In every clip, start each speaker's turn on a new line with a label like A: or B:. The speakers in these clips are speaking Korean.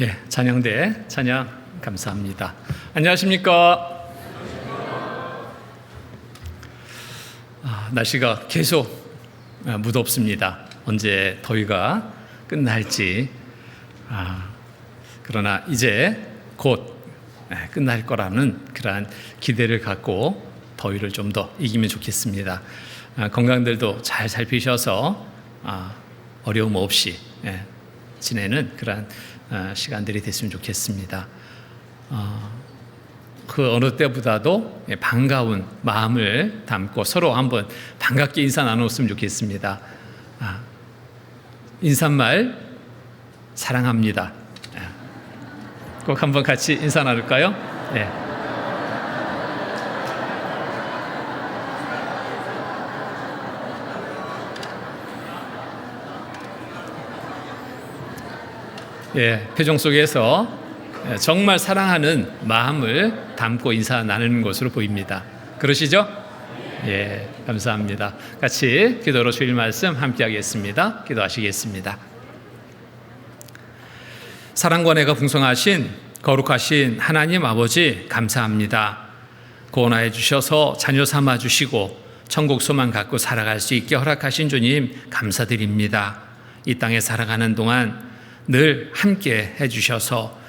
A: 예, 찬양대 찬양 감사합니다. 안녕하십니까? 날씨가 계속 무덥습니다. 언제 더위가 끝날지. 그러나 이제 곧 끝날 거라는 그러한 기대를 갖고 더위를 좀 더 이기면 좋겠습니다. 건강들도 잘 살피셔서 어려움 없이 지내는 그러한 시간들이 됐으면 좋겠습니다. 그 어느 때보다도 반가운 마음을 담고 서로 한번 반갑게 인사 나눴으면 좋겠습니다. 인사말 사랑합니다. 꼭 한번 같이 인사 나눌까요? 네. 예, 표정 속에서 정말 사랑하는 마음을 담고 인사 나누는 것으로 보입니다. 그러시죠? 예, 감사합니다. 같이 기도로 주일 말씀 함께 하겠습니다. 기도하시겠습니다. 사랑과 은혜가 풍성하신 거룩하신 하나님 아버지 감사합니다. 구원하여 주셔서 자녀 삼아 주시고 천국 소망 갖고 살아갈 수 있게 허락하신 주님 감사드립니다. 이 땅에 살아가는 동안 늘 함께 해주셔서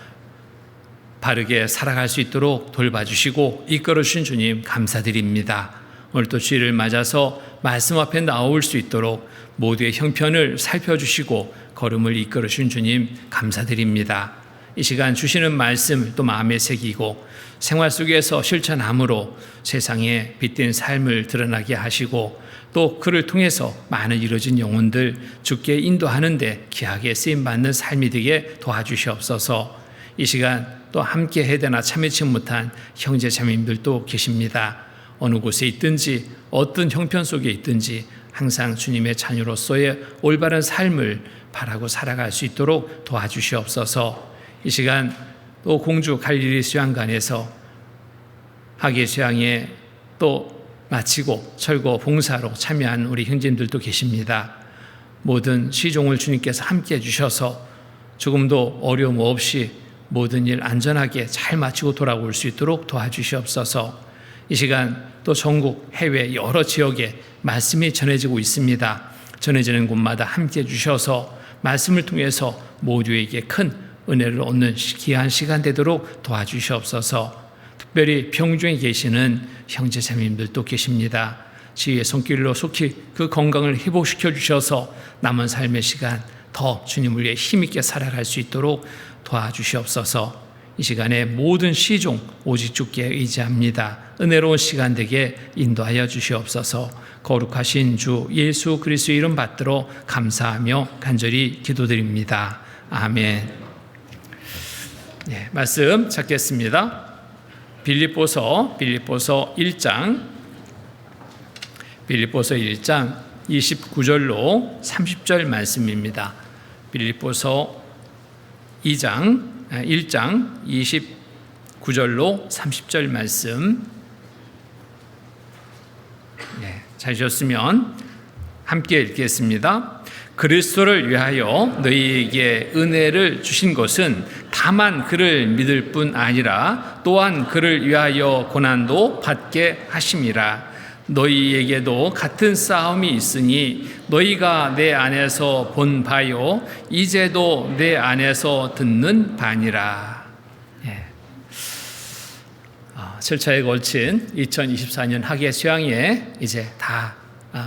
A: 바르게 살아갈 수 있도록 돌봐주시고 이끌어주신 주님 감사드립니다. 오늘도 주일을 맞아서 말씀 앞에 나올 수 있도록 모두의 형편을 살펴주시고 걸음을 이끌어주신 주님 감사드립니다. 이 시간 주시는 말씀 또 마음에 새기고 생활 속에서 실천함으로 세상에 빛된 삶을 드러나게 하시고 또 그를 통해서 많은 이루어진 영혼들 주께 인도하는데 귀하게 쓰임받는 삶이 되게 도와주시옵소서. 이 시간 또 함께 해대나 참여치 못한 형제 자매님들도 계십니다. 어느 곳에 있든지 어떤 형편 속에 있든지 항상 주님의 자녀로서의 올바른 삶을 바라고 살아갈 수 있도록 도와주시옵소서. 이 시간 또 공주 갈릴리 수양관에서 하계 수양에 또 마치고 철거 봉사로 참여한 우리 형제님들도 계십니다. 모든 시종을 주님께서 함께 해주셔서 조금도 어려움 없이 모든 일 안전하게 잘 마치고 돌아올 수 있도록 도와주시옵소서. 이 시간 또 전국 해외 여러 지역에 말씀이 전해지고 있습니다. 전해지는 곳마다 함께 해주셔서 말씀을 통해서 모두에게 큰 은혜를 얻는 귀한 시간 되도록 도와주시옵소서. 특별히 병중에 계시는 형제자매님들도 계십니다. 지혜의 손길로 속히 그 건강을 회복시켜 주셔서 남은 삶의 시간 더 주님을 위해 힘있게 살아갈 수 있도록 도와주시옵소서. 이 시간에 모든 시종 오직 주께 의지합니다. 은혜로운 시간 되게 인도하여 주시옵소서. 거룩하신 주 예수 그리스도의 이름 받들어 감사하며 간절히 기도드립니다. 아멘. 네, 말씀 찾겠습니다. 빌립보서 1장 29절로 30절 말씀입니다. 빌립보서 1장 29절로 30절 말씀. 네, 찾으셨으면 함께 읽겠습니다. 그리스도를 위하여 너희에게 은혜를 주신 것은 다만 그를 믿을 뿐 아니라 또한 그를 위하여 고난도 받게 하심이라. 너희에게도 같은 싸움이 있으니 너희가 내 안에서 본 바요 이제도 내 안에서 듣는 바니라. 절차에 걸친 2024년 학예 수양에 이제 다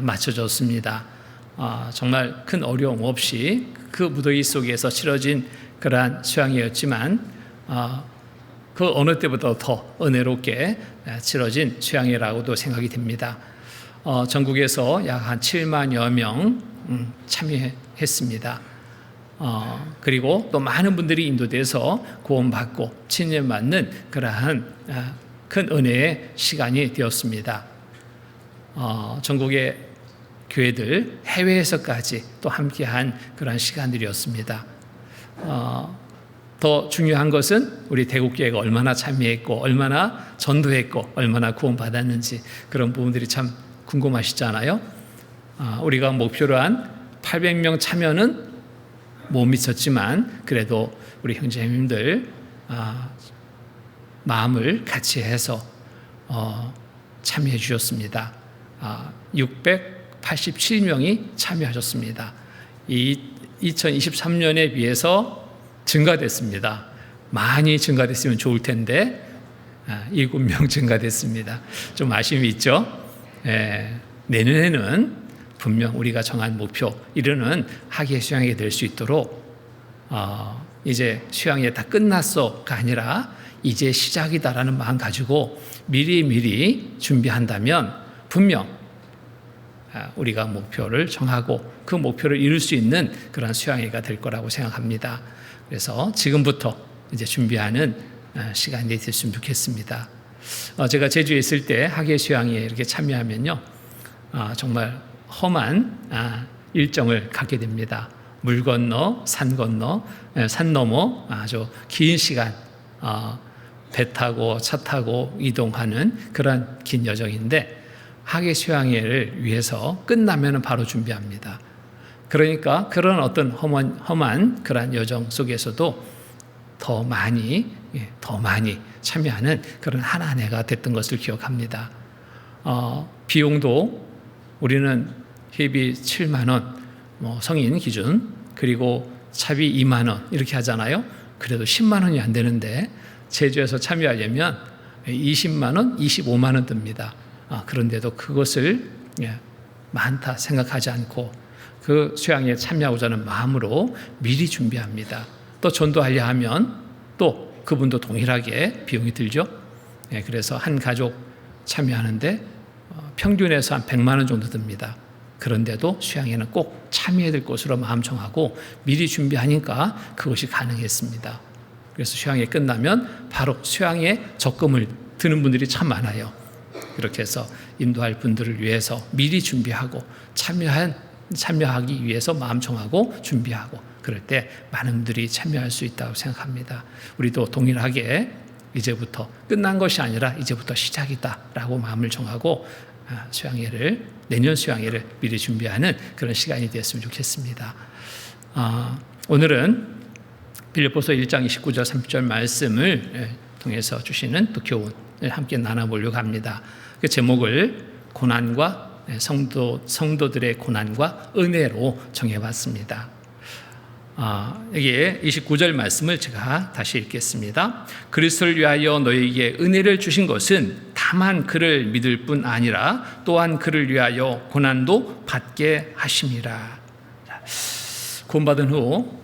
A: 마쳐졌습니다. 정말 큰 어려움 없이 그 무더위 속에서 치러진 그러한 수양회였지만 그 어느 때보다 더 은혜롭게 치러진 수양회라고도 생각이 됩니다. 전국에서 약 한 7만여 명 참여했습니다. 그리고 또 많은 분들이 인도돼서 구원받고 친례받는 그러한 큰 은혜의 시간이 되었습니다. 전국의 교회들 해외에서까지 또 함께한 그런 시간들이었습니다. 더 중요한 것은 우리 대국교회가 얼마나 참여했고 얼마나 전도했고 얼마나 구원받았는지 그런 부분들이 참 궁금하시잖아요. 우리가 목표로 한 800명 참여는 못 미쳤지만 그래도 우리 형제님들 마음을 같이 해서 참여해 주셨습니다. 687명이 참여하셨습니다. 이 2023년에 비해서 증가됐습니다. 많이 증가됐으면 좋을 텐데 7명 증가됐습니다. 좀 아쉬움이 있죠. 내년에는 분명 우리가 정한 목표 이르는 학예 수양회 될 수 있도록 이제 수양회 다 끝났어가 아니라 이제 시작이다라는 마음 가지고 미리 준비한다면 분명 우리가 목표를 정하고 그 목표를 이룰 수 있는 그런 수양회가 될 거라고 생각합니다. 그래서 지금부터 이제 준비하는 시간이 됐으면 좋겠습니다. 제가 제주에 있을 때 학예 수양회에 이렇게 참여하면요, 정말 험한 일정을 갖게 됩니다. 물 건너, 산 건너, 산 넘어 아주 긴 시간 배 타고 차 타고 이동하는 그런 긴 여정인데 학예 수양회를 위해서 끝나면 바로 준비합니다. 그러니까 그런 어떤 험한 그런 여정 속에서도 더 많이 참여하는 그런 한 해가 됐던 것을 기억합니다. 비용도 우리는 회비 7만 원, 성인 기준, 그리고 차비 2만 원 이렇게 하잖아요. 그래도 10만 원이 안 되는데 제주에서 참여하려면 20만 원, 25만 원 듭니다. 그런데도 그것을 많다 생각하지 않고 그 수양에 참여하고자 하는 마음으로 미리 준비합니다. 또 전도하려 하면 또 그분도 동일하게 비용이 들죠. 그래서 한 가족 참여하는데 평균에서 한 100만 원 정도 듭니다. 그런데도 수양회는 꼭 참여해야 될 것으로 마음 정하고 미리 준비하니까 그것이 가능했습니다. 그래서 수양회 끝나면 바로 수양에 적금을 드는 분들이 참 많아요. 이렇게 해서 인도할 분들을 위해서 미리 준비하고 참여하기 위해서 마음 정하고 준비하고 그럴 때 많은 분들이 참여할 수 있다고 생각합니다. 우리도 동일하게 이제부터 끝난 것이 아니라 이제부터 시작이다라고 마음을 정하고 내년 수양회를 미리 준비하는 그런 시간이 되었으면 좋겠습니다. 오늘은 빌립보서 1장 29절 30절 말씀을 통해서 주시는 또 교훈을 함께 나눠보려고 합니다. 그 제목을 고난과 성도들의 고난과 은혜로 정해봤습니다. 여기에 29절 말씀을 제가 다시 읽겠습니다. 그리스도를 위하여 너희에게 은혜를 주신 것은 다만 그를 믿을 뿐 아니라 또한 그를 위하여 고난도 받게 하심이라. 구원받은 후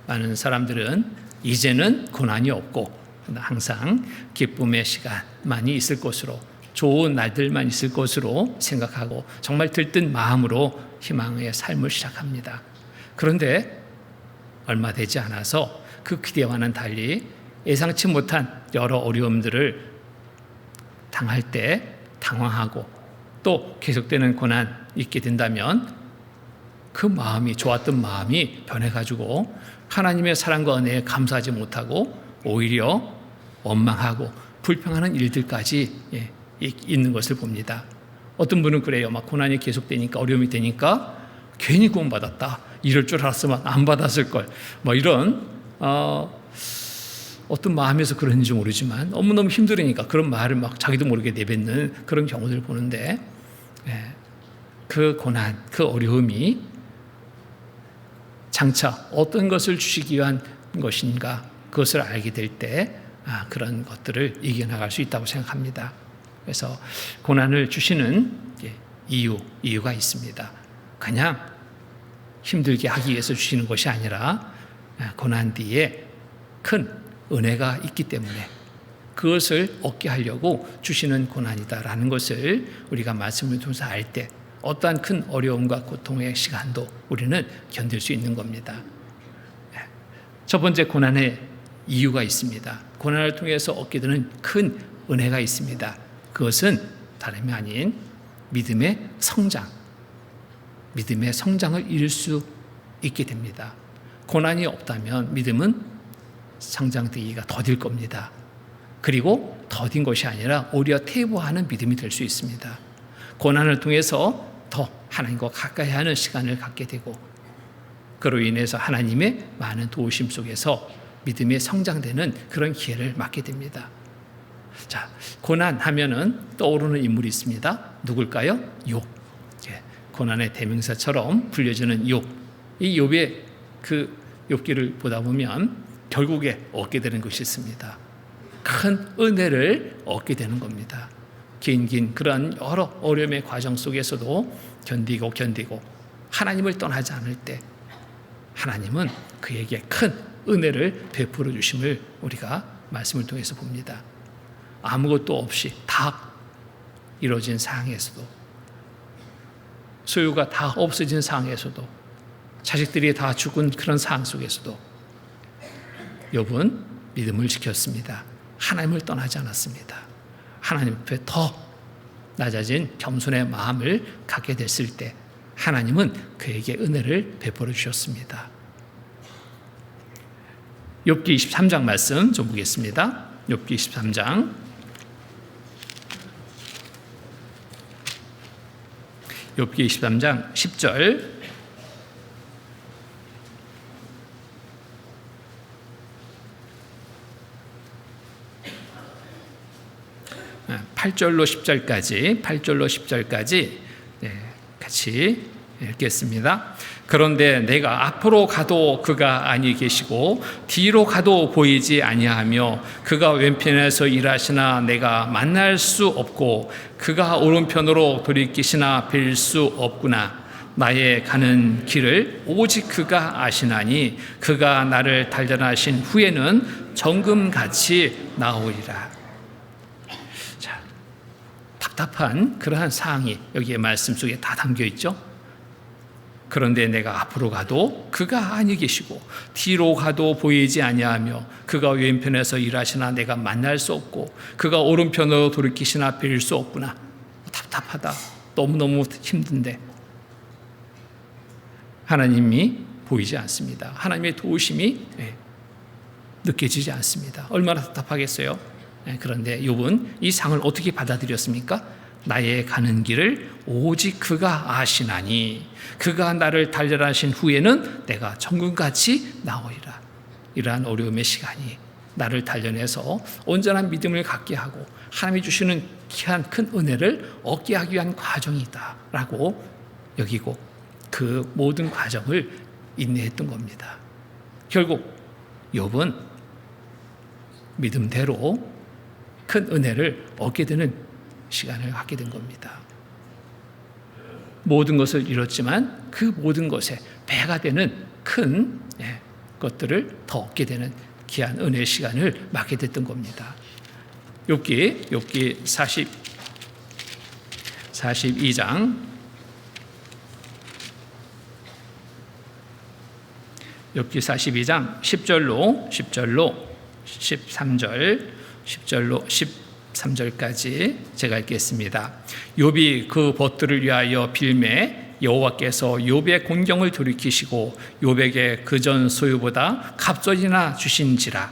A: 많은 사람들은 이제는 고난이 없고 항상 기쁨의 시간만이 있을 것으로 좋은 날들만 있을 것으로 생각하고 정말 들뜬 마음으로 희망의 삶을 시작합니다. 그런데 얼마 되지 않아서 그 기대와는 달리 예상치 못한 여러 어려움들을 당할 때 당황하고 또 계속되는 고난이 있게 된다면 그 마음이 좋았던 마음이 변해가지고 하나님의 사랑과 은혜에 감사하지 못하고 오히려 원망하고 불평하는 일들까지 있는 것을 봅니다. 어떤 분은 그래요. 막 고난이 계속되니까 어려움이 되니까 괜히 구원받았다. 이럴 줄 알았으면 안 받았을 걸. 이런 어떤 마음에서 그런지 모르지만 너무너무 힘들으니까 그런 말을 막 자기도 모르게 내뱉는 그런 경우들을 보는데 그 고난, 그 어려움이 장차 어떤 것을 주시기 위한 것인가 그것을 알게 될 때 그런 것들을 이겨나갈 수 있다고 생각합니다. 그래서 고난을 주시는 이유가 있습니다. 그냥 힘들게 하기 위해서 주시는 것이 아니라 고난 뒤에 큰 은혜가 있기 때문에 그것을 얻게 하려고 주시는 고난이다라는 것을 우리가 말씀을 통해서 알 때 어떠한 큰 어려움과 고통의 시간도 우리는 견딜 수 있는 겁니다. 첫 번째 고난의 이유가 있습니다. 고난을 통해서 얻게 되는 큰 은혜가 있습니다. 그것은 다름이 아닌 믿음의 성장을 이룰 수 있게 됩니다. 고난이 없다면 믿음은 성장되기가 더딜 겁니다. 그리고 더딘 것이 아니라 오히려 퇴보하는 믿음이 될 수 있습니다. 고난을 통해서 더 하나님과 가까이 하는 시간을 갖게 되고 그로 인해서 하나님의 많은 도우심 속에서 믿음의 성장되는 그런 기회를 맞게 됩니다. 자, 고난하면은 떠오르는 인물이 있습니다. 누굴까요? 욥. 고난의 대명사처럼 불려지는 욥. 이 욥의 그 욥기를 보다 보면 결국에 얻게 되는 것이 있습니다. 큰 은혜를 얻게 되는 겁니다. 긴 그런 여러 어려움의 과정 속에서도 견디고 하나님을 떠나지 않을 때 하나님은 그에게 큰 은혜를 베풀어 주심을 우리가 말씀을 통해서 봅니다. 아무것도 없이 다 이루어진 상황에서도, 소유가 다 없어진 상황에서도, 자식들이 다 죽은 그런 상황 속에서도 욥은 믿음을 지켰습니다. 하나님을 떠나지 않았습니다. 하나님 앞에 더 낮아진 겸손의 마음을 갖게 됐을 때 하나님은 그에게 은혜를 베풀어 주셨습니다. 욥기 23장 말씀 좀 보겠습니다. 욥기 23장 10절 8절로 10절까지 같이 읽겠습니다. 그런데 내가 앞으로 가도 그가 아니 계시고 뒤로 가도 보이지 아니하며 그가 왼편에서 일하시나 내가 만날 수 없고 그가 오른편으로 돌이키시나 뵐 수 없구나. 나의 가는 길을 오직 그가 아시나니 그가 나를 단련하신 후에는 정금같이 나오리라. 자, 답답한 그러한 사항이 여기에 말씀 속에 다 담겨 있죠. 그런데 내가 앞으로 가도 그가 아니 계시고 뒤로 가도 보이지 아니하며 그가 왼편에서 일하시나 내가 만날 수 없고 그가 오른편으로 돌이키시나 뵐 수 없구나. 답답하다. 너무너무 힘든데 하나님이 보이지 않습니다. 하나님의 도우심이 느껴지지 않습니다. 얼마나 답답하겠어요. 그런데 욥은 이 상을 어떻게 받아들였습니까? 나의 가는 길을 오직 그가 아시나니 그가 나를 단련하신 후에는 내가 정금같이 나오리라. 이러한 어려움의 시간이 나를 단련해서 온전한 믿음을 갖게 하고 하나님이 주시는 귀한 큰 은혜를 얻게 하기 위한 과정이다 라고 여기고 그 모든 과정을 인내했던 겁니다. 결국 욥은 믿음대로 큰 은혜를 얻게 되는 시간을 갖게 된 겁니다. 모든 것을 잃었지만 그 모든 것에 배가 되는 큰 것들을 더 얻게 되는 귀한 은혜의 시간을 맞게 됐던 겁니다. 욥기 42장 10절로 13절까지 제가 읽겠습니다. 욥이 그 벗들을 위하여 빌매 여호와께서 욥의 공경을 돌이키시고 욥에게 그전 소유보다 갑절이나 주신지라.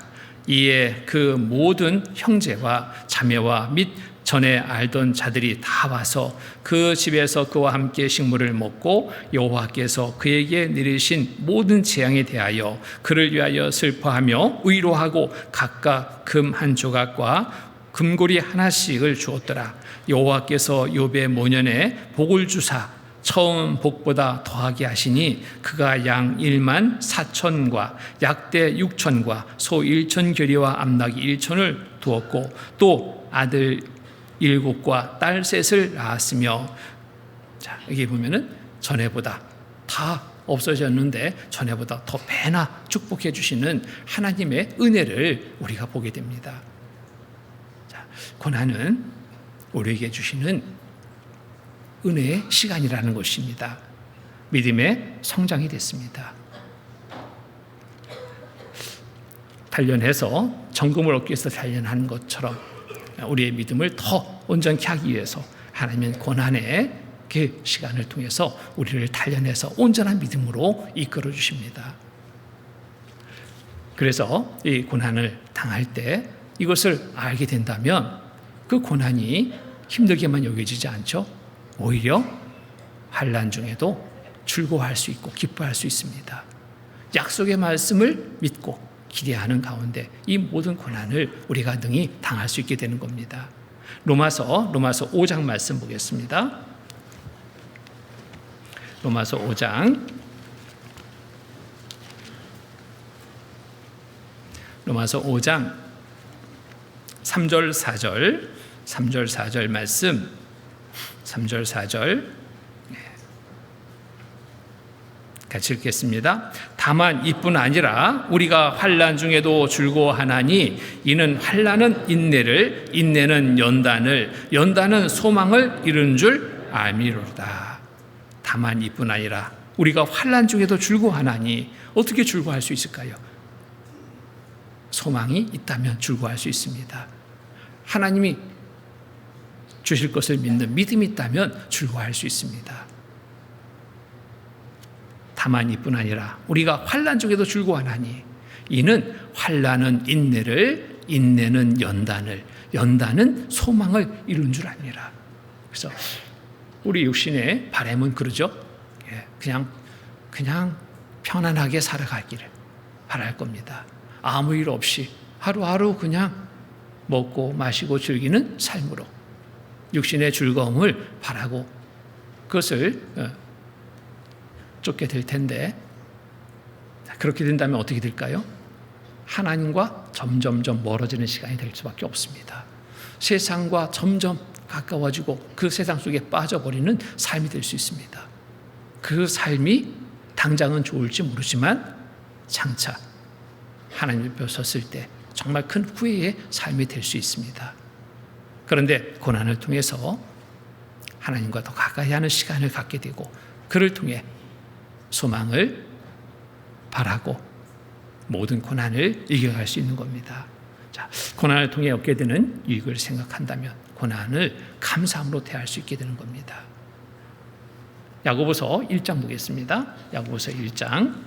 A: 이에 그 모든 형제와 자매와 및 전에 알던 자들이 다 와서 그 집에서 그와 함께 식물을 먹고 여호와께서 그에게 내리신 모든 재앙에 대하여 그를 위하여 슬퍼하며 위로하고 각각 금 한 조각과 금고리 하나씩을 주었더라. 여호와께서 욥의 모년에 복을 주사 처음 복보다 더하게 하시니 그가 양 1만 4천과 약대 6천과 소 1천 겨리와 암나귀 1천을 두었고 또 아들 7과 딸 3을 낳았으며. 자, 여기 보면은 전에보다 다 없어졌는데 전에보다 더 배나 축복해 주시는 하나님의 은혜를 우리가 보게 됩니다. 자, 고난은 우리에게 주시는 은혜의 시간이라는 것입니다. 믿음의 성장이 됐습니다. 단련해서 정금을 얻기 위해서 단련하는 것처럼 우리의 믿음을 더 온전케 하기 위해서 하나님은 고난의 그 시간을 통해서 우리를 단련해서 온전한 믿음으로 이끌어 주십니다. 그래서 이 고난을 당할 때 이것을 알게 된다면 그 고난이 힘들게만 여겨지지 않죠. 오히려 환난 중에도 즐거워할 수 있고 기뻐할 수 있습니다. 약속의 말씀을 믿고 기대하는 가운데 이 모든 고난을 우리가 능히 당할 수 있게 되는 겁니다. 로마서 5장 말씀 보겠습니다. 로마서 5장 3절 4절 말씀 3절 4절 같이 읽겠습니다. 다만 이뿐 아니라 우리가 환난 중에도 즐거워하나니 이는 환난은 인내를, 인내는 연단을, 연단은 소망을 이룬 줄 알미로다. 다만 이뿐 아니라 우리가 환난 중에도 즐거워하나니 어떻게 즐거워할 수 있을까요? 소망이 있다면 즐거워할 수 있습니다. 하나님이 주실 것을 믿는 믿음이 있다면 즐거워할 수 있습니다. 다만 이뿐 아니라 우리가 환난 중에도 즐거워하나니 이는 환난은 인내를, 인내는 연단을, 연단은 소망을 이룬 줄 아니라. 그래서 우리 육신의 바람은 그러죠. 그냥 편안하게 살아가기를 바랄 겁니다. 아무 일 없이 하루하루 그냥 먹고 마시고 즐기는 삶으로 육신의 즐거움을 바라고 그것을 쫓게 될 텐데, 그렇게 된다면 어떻게 될까요? 하나님과 점점점 멀어지는 시간이 될 수밖에 없습니다. 세상과 점점 가까워지고 그 세상 속에 빠져버리는 삶이 될 수 있습니다. 그 삶이 당장은 좋을지 모르지만 장차 하나님 앞에 섰을 때 정말 큰 후회의 삶이 될 수 있습니다. 그런데 고난을 통해서 하나님과 더 가까이 하는 시간을 갖게 되고 그를 통해 소망을 바라고 모든 고난을 이겨갈 수 있는 겁니다. 자, 고난을 통해 얻게 되는 유익을 생각한다면 고난을 감사함으로 대할 수 있게 되는 겁니다. 야고보서 1장 보겠습니다. 야고보서 1장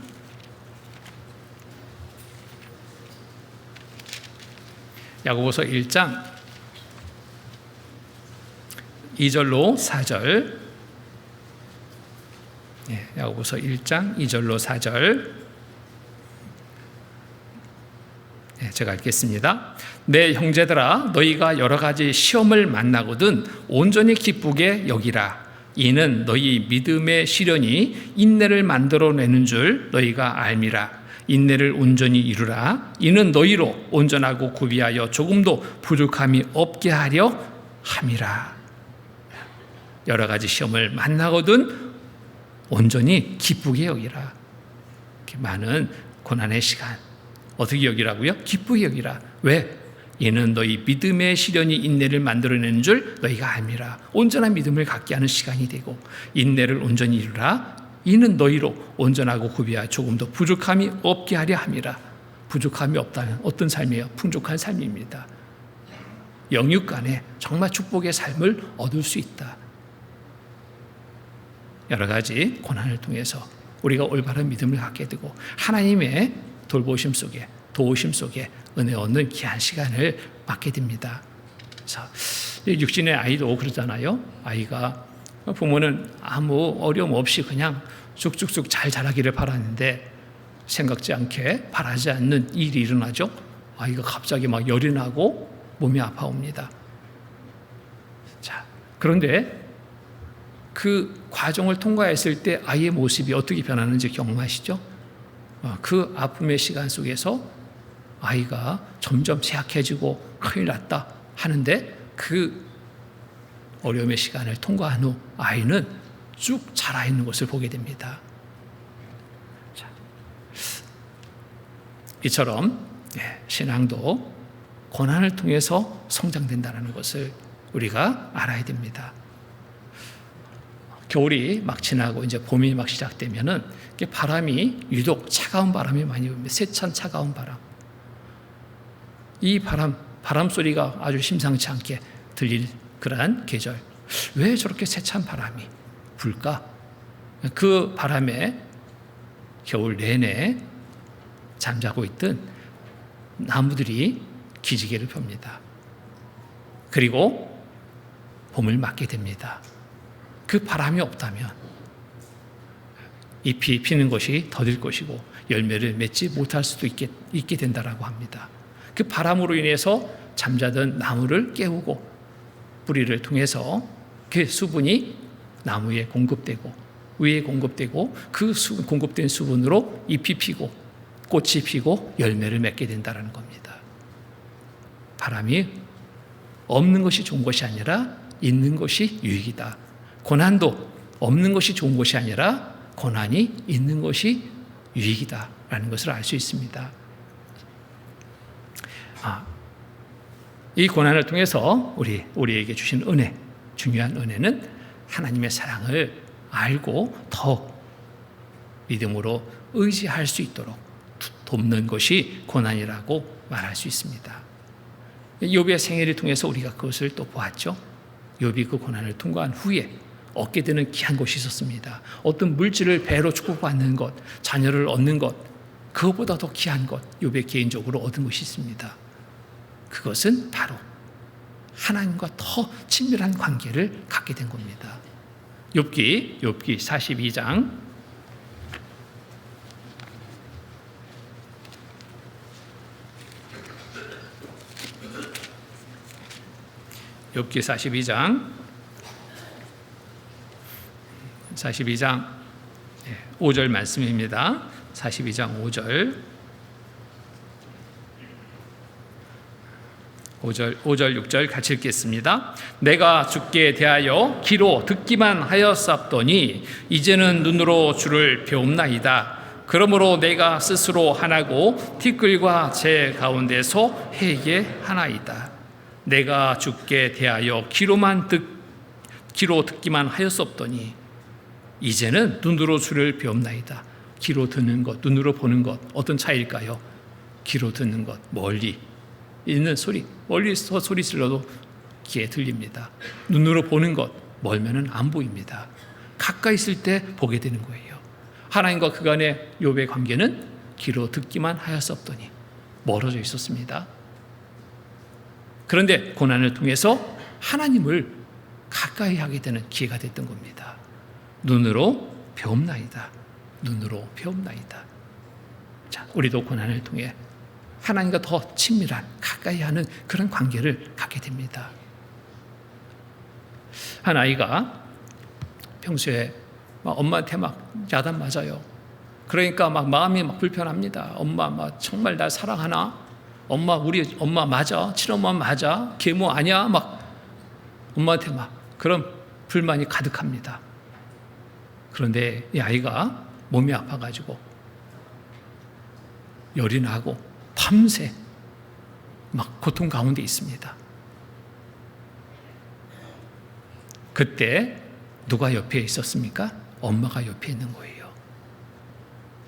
A: 2절로 4절. 야고보서 1장 2절로 4절. 제가 읽겠습니다. 내 형제들아, 너희가 여러 가지 시험을 만나거든 온전히 기쁘게 여기라. 이는 너희 믿음의 시련이 인내를 만들어내는 줄 너희가 알미라. 인내를 온전히 이루라. 이는 너희로 온전하고 구비하여 조금도 부족함이 없게 하려 함이라. 여러 가지 시험을 만나거든 온전히 기쁘게 여기라. 이렇게 많은 고난의 시간 어떻게 여기라고요? 기쁘게 여기라. 왜? 이는 너희 믿음의 시련이 인내를 만들어내는 줄 너희가 알미라. 온전한 믿음을 갖게 하는 시간이 되고 인내를 온전히 이루라. 이는 너희로 온전하고 구비하여 조금도 부족함이 없게 하려 함이라. 부족함이 없다면 어떤 삶이에요? 풍족한 삶입니다. 영육 간에 정말 축복의 삶을 얻을 수 있다. 여러 가지 고난을 통해서 우리가 올바른 믿음을 갖게 되고 하나님의 돌보심 속에 도우심 속에 은혜 얻는 귀한 시간을 맞게 됩니다. 그래서 육신의 아이도 그러잖아요. 아이가 부모는 아무 어려움 없이 그냥 쑥쑥쑥 잘 자라기를 바라는데 생각지 않게 바라지 않는 일이 일어나죠. 아이가 갑자기 막 열이 나고 몸이 아파옵니다. 자, 그런데 그 과정을 통과했을 때 아이의 모습이 어떻게 변하는지 경험하시죠? 그 아픔의 시간 속에서 아이가 점점 쇠약해지고 큰일 났다 하는데 그 어려움의 시간을 통과한 후 아이는 쭉 자라있는 것을 보게 됩니다. 자, 이처럼 신앙도 고난을 통해서 성장된다는 것을 우리가 알아야 됩니다. 겨울이 막 지나고 이제 봄이 막 시작되면은 바람이 유독 차가운 바람이 많이 붑니다. 세찬 차가운 바람. 이 바람 소리가 아주 심상치 않게 들릴 그러한 계절. 왜 저렇게 세찬 바람이 불까? 그 바람에 겨울 내내 잠자고 있던 나무들이 기지개를 펴니다. 그리고 봄을 맞게 됩니다. 그 바람이 없다면 잎이 피는 것이 더딜 것이고 열매를 맺지 못할 수도 있게 된다라고 합니다. 그 바람으로 인해서 잠자던 나무를 깨우고 뿌리를 통해서 그 수분이 나무에 공급되고 위에 공급되고 그 공급된 수분으로 잎이 피고 꽃이 피고 열매를 맺게 된다는 겁니다. 바람이 없는 것이 좋은 것이 아니라 있는 것이 유익이다. 고난도 없는 것이 좋은 것이 아니라 고난이 있는 것이 유익이다라는 것을 알 수 있습니다. 이 고난을 통해서 우리에게 주신 은혜, 중요한 은혜는 하나님의 사랑을 알고 더 믿음으로 의지할 수 있도록 돕는 것이 고난이라고 말할 수 있습니다. 욥의 생애를 통해서 우리가 그것을 또 보았죠. 욥이 그 고난을 통과한 후에 얻게 되는 귀한 것이 있었습니다. 어떤 물질을 배로 축복받는 것, 자녀를 얻는 것, 그것보다 더 귀한 것, 욥의 개인적으로 얻은 것이 있습니다. 그것은 바로 하나님과 더 친밀한 관계를 갖게 된 겁니다. 욥기 42장 5절 말씀입니다. 42장 5절 6절 같이 읽겠습니다. 내가 주께 대하여 귀로 듣기만 하였사옵더니 이제는 눈으로 주를 배움나이다. 그러므로 내가 스스로 하나고 티끌과 제 가운데서 회개하나이다. 내가 주께 대하여 귀로 듣기만 하였사옵더니 이제는 눈으로 주를 배움나이다. 귀로 듣는 것, 눈으로 보는 것, 어떤 차이일까요? 귀로 듣는 것, 멀리 있는 소리, 멀리서 소리 질러도 귀에 들립니다. 눈으로 보는 것, 멀면은 안 보입니다. 가까이 있을 때 보게 되는 거예요. 하나님과 그간의 욥의 관계는 귀로 듣기만 하였었더니 멀어져 있었습니다. 그런데 고난을 통해서 하나님을 가까이 하게 되는 기회가 됐던 겁니다. 눈으로 배움나이다. 눈으로 배움나이다. 자, 우리도 고난을 통해 하나님과 더 친밀한, 가까이 하는 그런 관계를 갖게 됩니다. 한 아이가 평소에 엄마한테 막 야단 맞아요. 그러니까 막 마음이 막 불편합니다. 엄마 막 정말 날 사랑하나? 엄마 우리 엄마 맞아? 친엄마 맞아? 계모 아니야? 막 엄마한테 막 그런 불만이 가득합니다. 그런데 이 아이가 몸이 아파가지고 열이 나고 밤새 막 고통 가운데 있습니다. 그때 누가 옆에 있었습니까? 엄마가 옆에 있는 거예요.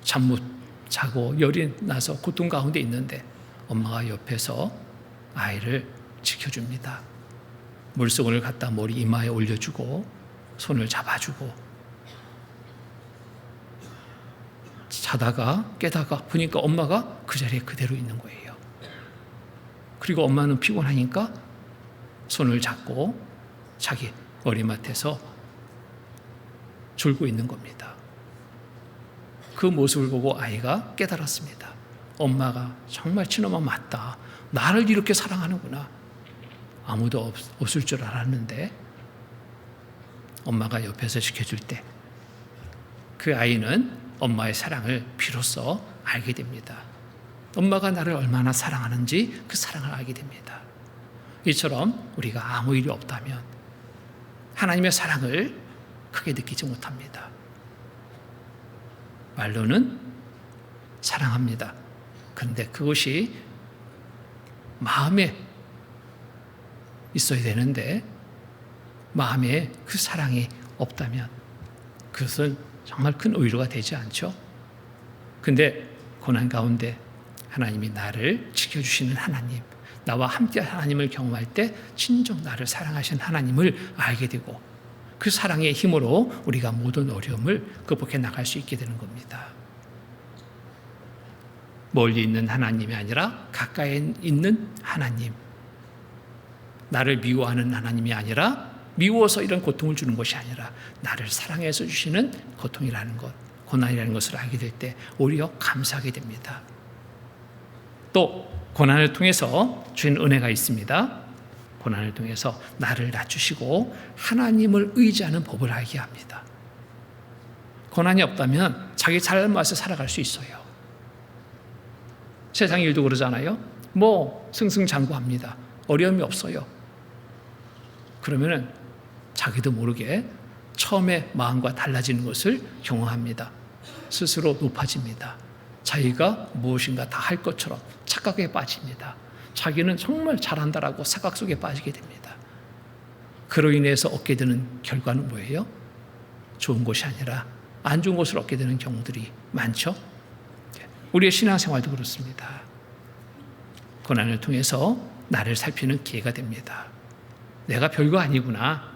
A: 잠 못 자고 열이 나서 고통 가운데 있는데 엄마가 옆에서 아이를 지켜줍니다. 물송을 갖다 머리 이마에 올려주고 손을 잡아주고 자다가 깨다가 보니까 엄마가 그 자리에 그대로 있는 거예요. 그리고 엄마는 피곤하니까 손을 잡고 자기 머리맡에서 졸고 있는 겁니다. 그 모습을 보고 아이가 깨달았습니다. 엄마가 정말 친엄마 맞다. 나를 이렇게 사랑하는구나. 아무도 없을 줄 알았는데 엄마가 옆에서 지켜줄 때 그 아이는 엄마의 사랑을 비로소 알게 됩니다. 엄마가 나를 얼마나 사랑하는지 그 사랑을 알게 됩니다. 이처럼 우리가 아무 일이 없다면 하나님의 사랑을 크게 느끼지 못합니다. 말로는 사랑합니다. 그런데 그것이 마음에 있어야 되는데 마음에 그 사랑이 없다면 그것은 정말 큰 오류가 되지 않죠. 근데 고난 가운데 하나님이 나를 지켜주시는 하나님, 나와 함께 하나님을 경험할 때 진정 나를 사랑하시는 하나님을 알게 되고 그 사랑의 힘으로 우리가 모든 어려움을 극복해 나갈 수 있게 되는 겁니다. 멀리 있는 하나님이 아니라 가까이 있는 하나님, 나를 미워하는 하나님이 아니라 미워서 이런 고통을 주는 것이 아니라 나를 사랑해서 주시는 고통이라는 것, 고난이라는 것을 알게 될 때 오히려 감사하게 됩니다. 또 고난을 통해서 주신 은혜가 있습니다. 고난을 통해서 나를 낮추시고 하나님을 의지하는 법을 알게 합니다. 고난이 없다면 자기 잘맛에 살아갈 수 있어요. 세상 일도 그러잖아요. 승승장구합니다. 어려움이 없어요. 그러면은 자기도 모르게 처음에 마음과 달라지는 것을 경험합니다. 스스로 높아집니다. 자기가 무엇인가 다 할 것처럼 착각에 빠집니다. 자기는 정말 잘한다라고 착각 속에 빠지게 됩니다. 그로 인해서 얻게 되는 결과는 뭐예요? 좋은 것이 아니라 안 좋은 것을 얻게 되는 경우들이 많죠. 우리의 신앙생활도 그렇습니다. 고난을 통해서 나를 살피는 기회가 됩니다. 내가 별거 아니구나.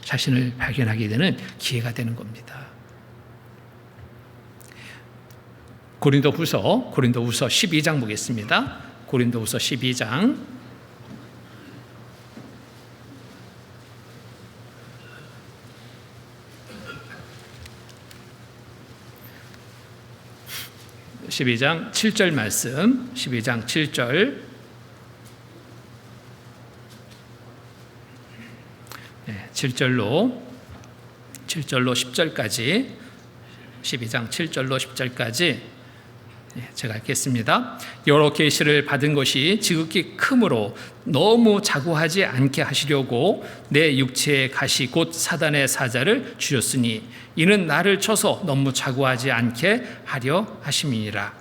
A: 자신을 발견하게 되는 기회가 되는 겁니다. 고린도후서 12장 보겠습니다. 고린도후서 12장 7절 말씀, 12장 7절, 7절로 10절까지, 12장 7절로 10절까지 제가 읽겠습니다. 여러 계시를 받은 것이 지극히 크므로 너무 자고하지 않게 하시려고 내 육체의 가시 곧 사단의 사자를 주셨으니 이는 나를 쳐서 너무 자고하지 않게 하려 하심이니라.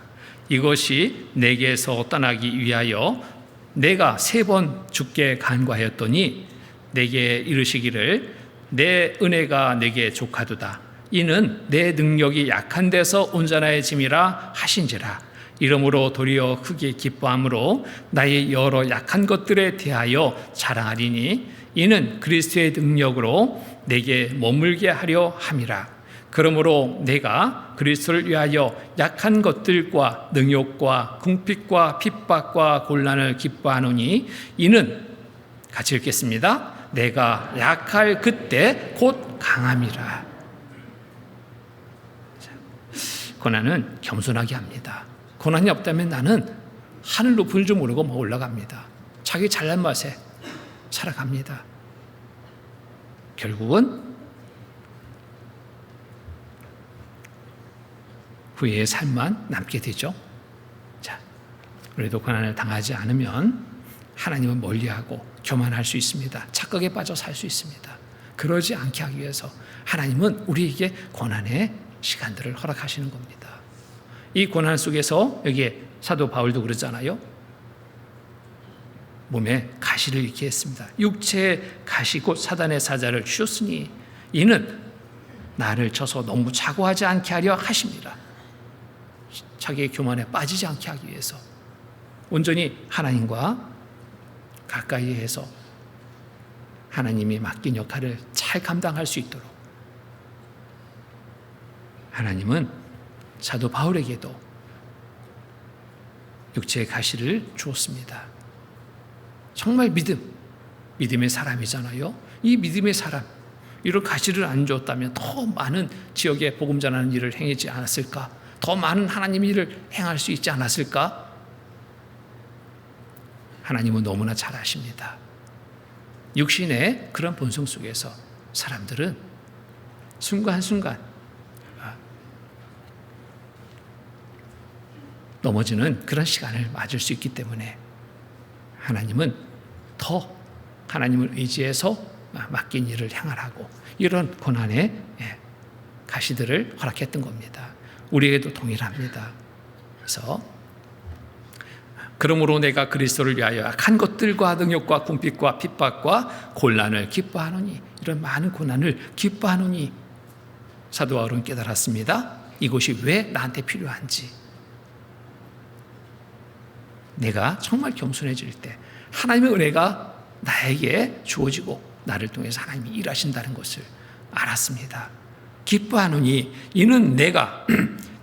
A: 이것이 내게서 떠나기 위하여 내가 3번 주께 간구하였더니 내게 이르시기를 내 은혜가 내게 족하도다. 이는 내 능력이 약한 데서 온전해짐이라 하신지라. 이러므로 도리어 크게 기뻐함으로 나의 여러 약한 것들에 대하여 자랑하리니 이는 그리스도의 능력으로 내게 머물게 하려 함이라. 그러므로 내가 그리스도를 위하여 약한 것들과 능욕과 궁핍과 핍박과 곤란을 기뻐하노니 이는 같이 읽겠습니다. 내가 약할 그때 곧 강함이라. 고난은 겸손하게 합니다. 고난이 없다면 나는 하늘 높을 줄 모르고 올라갑니다. 자기 잘난 맛에 살아갑니다. 결국은 후회의 삶만 남게 되죠. 자, 그래도 고난을 당하지 않으면 하나님을 멀리하고 교만할 수 있습니다. 착각에 빠져 살 수 있습니다. 그러지 않게 하기 위해서 하나님은 우리에게 고난의 시간들을 허락하시는 겁니다. 이 고난 속에서 여기에 사도 바울도 그러잖아요. 몸에 가시를 잃게 했습니다. 육체의 가시 곧 사단의 사자를 주셨으니 이는 나를 쳐서 너무 자고하지 않게 하려 하십니다. 자기의 교만에 빠지지 않게 하기 위해서 온전히 하나님과 가까이 해서 하나님이 맡긴 역할을 잘 감당할 수 있도록 하나님은 사도 바울에게도 육체의 가시를 주었습니다. 정말 믿음의 사람이잖아요. 이 믿음의 사람, 이런 가시를 안 주었다면 더 많은 지역에 복음 전하는 일을 행하지 않았을까? 더 많은 하나님의 일을 행할 수 있지 않았을까? 하나님은 너무나 잘 아십니다. 육신의 그런 본성 속에서 사람들은 순간순간 넘어지는 그런 시간을 맞을 수 있기 때문에 하나님은 더 하나님을 의지해서 맡긴 일을 행하라고 이런 고난의 가시들을 허락했던 겁니다. 우리에게도 동일합니다. 그래서 그러므로 내가 그리스도를 위하여 약한 것들과 능욕과 궁핍과 핍박과 곤란을 기뻐하노니 이런 많은 고난을 기뻐하노니 사도 바울은 깨달았습니다. 이것이 왜 나한테 필요한지. 내가 정말 겸손해질 때 하나님의 은혜가 나에게 주어지고 나를 통해서 하나님이 일하신다는 것을 알았습니다. 기뻐하노니 이는 내가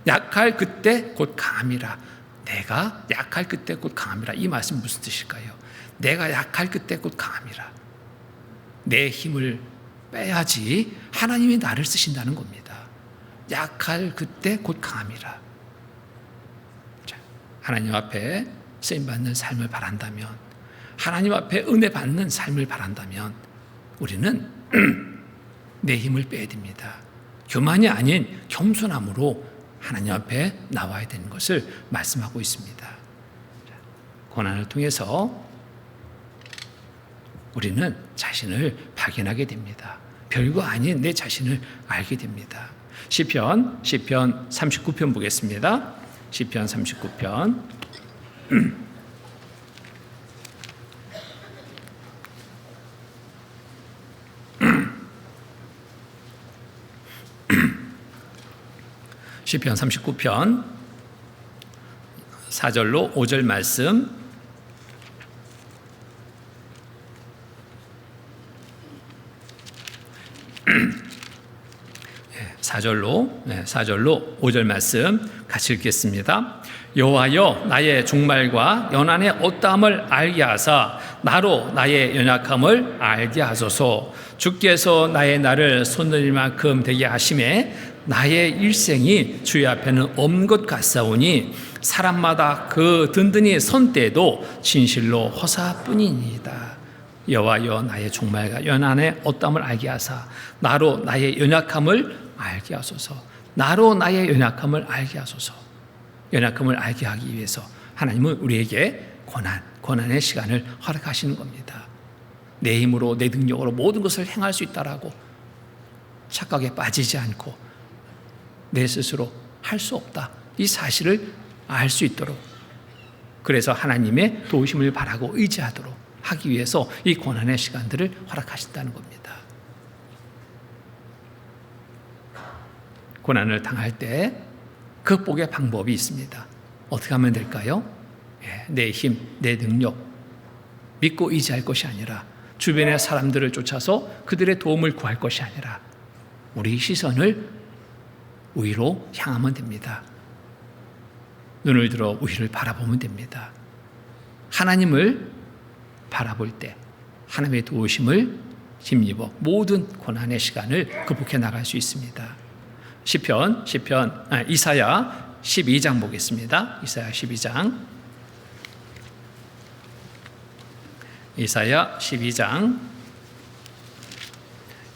A: 약할 그때 곧 강함이라. 내가 약할 그때 곧 강함이라. 이 말씀 무슨 뜻일까요? 내가 약할 그때 곧 강함이라. 내 힘을 빼야지 하나님이 나를 쓰신다는 겁니다. 약할 그때 곧 강함이라. 자, 하나님 앞에 쓰임받는 삶을 바란다면, 하나님 앞에 은혜 받는 삶을 바란다면 우리는 내 힘을 빼야 됩니다. 교만이 아닌 겸손함으로 하나님 앞에 나와야 되는 것을 말씀하고 있습니다. 고난을 통해서 우리는 자신을 발견하게 됩니다. 별거 아닌 내 자신을 알게 됩니다. 시편 39편 보겠습니다. 시편 39편. 시편 39편 4절로 5절 말씀. 4절로 5절 말씀 같이 읽겠습니다. 여호와여, 나의 종말과 연한의 어떠함을 알게 하사 나로 나의 연약함을 알게 하소서. 주께서 나의 날을 손들일 만큼 되게 하심에 나의 일생이 주의 앞에는 없는 것 같사오니 사람마다 그 든든히 선 때도 진실로 허사뿐이니이다. 여호와여, 나의 종말과 연한의 어떠함을 알게 하사 나로 나의 연약함을 알게 하소서. 나로 나의 연약함을 알게 하소서. 연약함을 알게 하기 위해서 하나님은 우리에게 고난의 시간을 허락하시는 겁니다. 내 힘으로 내 능력으로 모든 것을 행할 수 있다라고 착각에 빠지지 않고 내 스스로 할 수 없다, 이 사실을 알 수 있도록, 그래서 하나님의 도우심을 바라고 의지하도록 하기 위해서 이 고난의 시간들을 허락하신다는 겁니다. 고난을 당할 때 극복의 방법이 있습니다. 어떻게 하면 될까요? 내 힘, 내 능력 믿고 의지할 것이 아니라, 주변의 사람들을 쫓아서 그들의 도움을 구할 것이 아니라 우리 시선을 위로 향하면 됩니다. 눈을 들어 위를 바라보면 됩니다. 하나님을 바라볼 때 하나님의 도우심을 힘입어 모든 고난의 시간을 극복해 나갈 수 있습니다. 이사야 12장 보겠습니다. 이사야 12장. 이사야 12장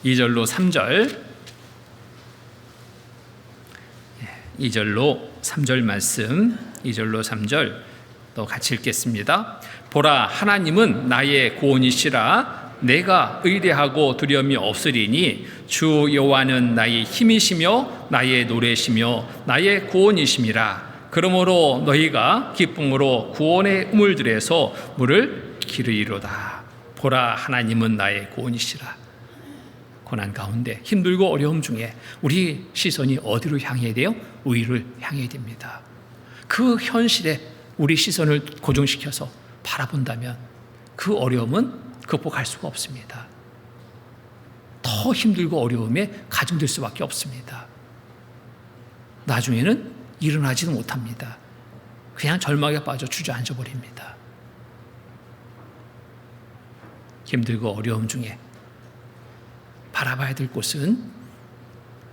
A: 2절로 3절. 2절로 3절 말씀. 2절로 3절 또 같이 읽겠습니다. 보라, 하나님은 나의 구원이시라. 내가 의뢰하고 두려움이 없으리니 주 여호와는 나의 힘이시며 나의 노래시며 나의 구원이심이라. 그러므로 너희가 기쁨으로 구원의 우물들에서 물을 기르리로다. 보라, 하나님은 나의 구원이시라. 고난 가운데 힘들고 어려움 중에 우리 시선이 어디로 향해야 돼요? 위를 향해야 됩니다. 그 현실에 우리 시선을 고정시켜서 바라본다면 그 어려움은 극복할 수가 없습니다. 더 힘들고 어려움에 가중될 수밖에 없습니다. 나중에는 일어나지도 못합니다. 그냥 절망에 빠져 주저앉아 버립니다. 힘들고 어려움 중에 바라봐야 될 곳은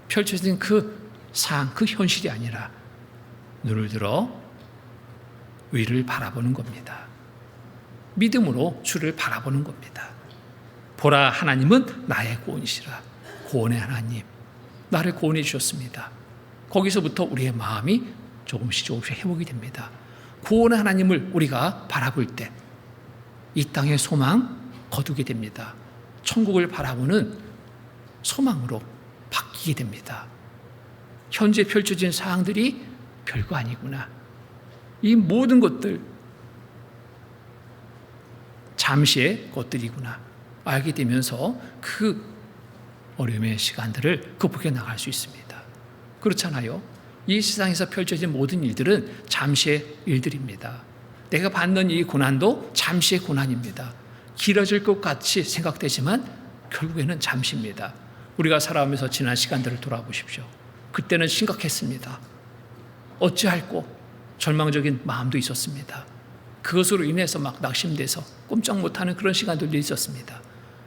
A: 펼쳐진 그 상황, 그 현실이 아니라 눈을 들어 위를 바라보는 겁니다. 믿음으로 주를 바라보는 겁니다. 보라, 하나님은 나의 구원이시라. 구원의 하나님, 나를 구원해 주셨습니다. 거기서부터 우리의 마음이 조금씩 회복이 됩니다. 구원의 하나님을 우리가 바라볼 때 이 땅의 소망 거두게 됩니다. 천국을 바라보는 소망으로 바뀌게 됩니다. 현재 펼쳐진 상황들이 별거 아니구나. 이 모든 것들 잠시의 것들이구나 알게 되면서 그 어려움의 시간들을 극복해 나갈 수 있습니다. 그렇잖아요. 이 세상에서 펼쳐진 모든 일들은 잠시의 일들입니다. 내가 받는 이 고난도 잠시의 고난입니다. 길어질 것 같이 생각되지만 결국에는 잠시입니다. 우리가 살아오면서 지난 시간들을 돌아보십시오. 그때는 심각했습니다. 어찌할꼬 절망적인 마음도 있었습니다. 그것으로 인해서 막 낙심돼서 꼼짝 못하는 그런 시간들도 있었습니다.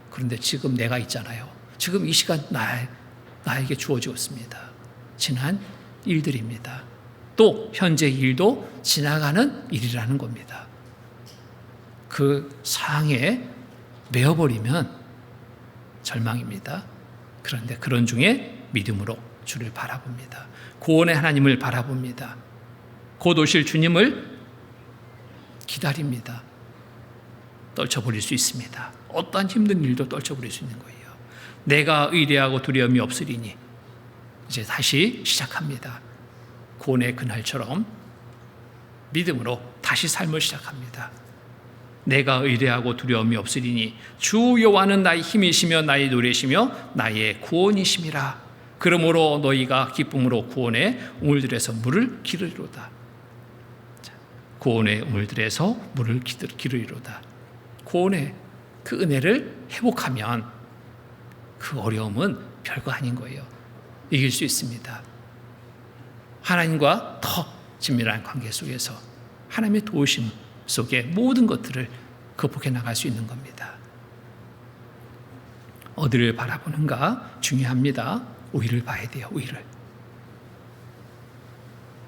A: 그런데 지금 내가 있잖아요. 지금 이 시간 나에게 주어지고 있습니다. 지난 일들입니다. 또 현재 일도 지나가는 일이라는 겁니다. 그 상황에 매어버리면 절망입니다. 그런데 그런 중에 믿음으로 주를 바라봅니다. 구원의 하나님을 바라봅니다. 곧 오실 주님을 기다립니다. 떨쳐버릴 수 있습니다. 어떠한 힘든 일도 떨쳐버릴 수 있는 거예요. 내가 의뢰하고 두려움이 없으리니 이제 다시 시작합니다. 구원의 그날처럼 믿음으로 다시 삶을 시작합니다. 내가 의뢰하고 두려움이 없으리니 주 여호와는 나의 힘이시며 나의 노래시며 나의 구원이심이라. 그러므로 너희가 기쁨으로 구원의 우물들에서 물을 기르리로다. 구원의 우물들에서 물을 기르리로다. 구원의 그 은혜를 회복하면 그 어려움은 별거 아닌 거예요. 이길 수 있습니다. 하나님과 더 친밀한 관계 속에서 하나님의 도우심 속에 모든 것들을 극복해 나갈 수 있는 겁니다. 어디를 바라보는가 중요합니다. 위를 봐야 돼요. 위를.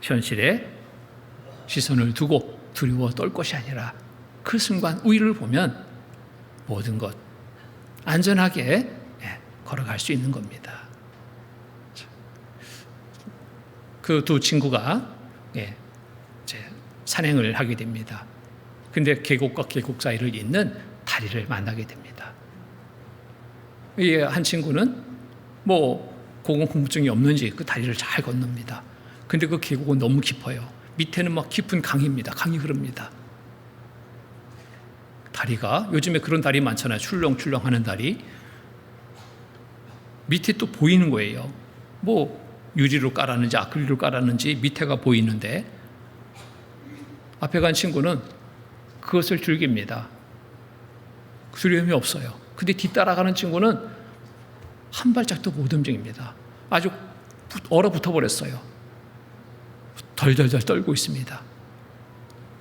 A: 현실에 시선을 두고 두려워 떨 것이 아니라 그 순간 위를 보면 모든 것 안전하게 걸어갈 수 있는 겁니다. 그 두 친구가 이제 산행을 하게 됩니다. 근데 계곡과 계곡 사이를 잇는 다리를 만나게 됩니다. 이 한 친구는 고공공증이 없는지 그 다리를 잘 건넙니다. 근데 그 계곡은 너무 깊어요. 밑에는 막 깊은 강입니다. 강이 흐릅니다. 다리가 요즘에 그런 다리 많잖아요. 출렁출렁 하는 다리. 밑에 또 보이는 거예요. 유리로 깔았는지 아크릴로 깔았는지 밑에가 보이는데 앞에 간 친구는 그것을 즐깁니다. 두려움이 없어요. 근데 뒤따라가는 친구는 한 발짝도 못 움직입니다. 아주 얼어붙어 버렸어요. 덜덜덜 떨고 있습니다.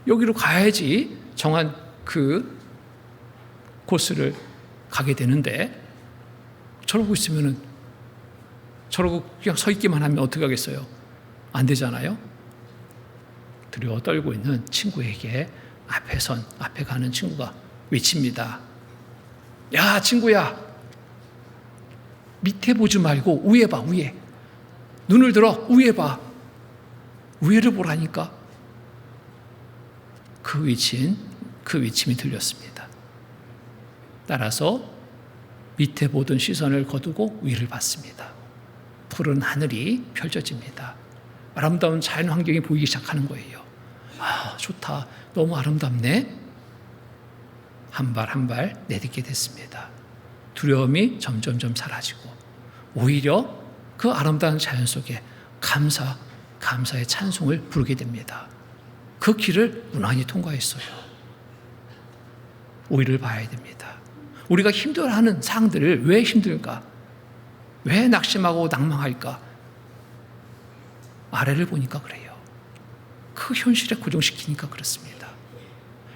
A: 여기로 가야지 정한 그 코스를 가게 되는데 저러고 있으면은 저러고 그냥 서 있기만 하면 어떻게 하겠어요? 안 되잖아요. 두려워 떨고 있는 친구에게 앞에 가는 친구가 외칩니다. 야, 친구야. 밑에 보지 말고 위에 봐, 위에. 눈을 들어, 위에 봐. 위에를 보라니까. 그 외침이 들렸습니다. 따라서 밑에 보던 시선을 거두고 위를 봤습니다. 푸른 하늘이 펼쳐집니다. 아름다운 자연 환경이 보이기 시작하는 거예요. 아, 좋다. 너무 아름답네. 한 발 한 발 내딛게 됐습니다. 두려움이 점점점 사라지고 오히려 그 아름다운 자연 속에 감사의 찬송을 부르게 됩니다. 그 길을 무난히 통과했어요. 위를 봐야 됩니다. 우리가 힘들어하는 상황들을 왜 힘들까? 왜 낙심하고 낭망할까? 아래를 보니까 그래요. 그 현실에 고정시키니까 그렇습니다.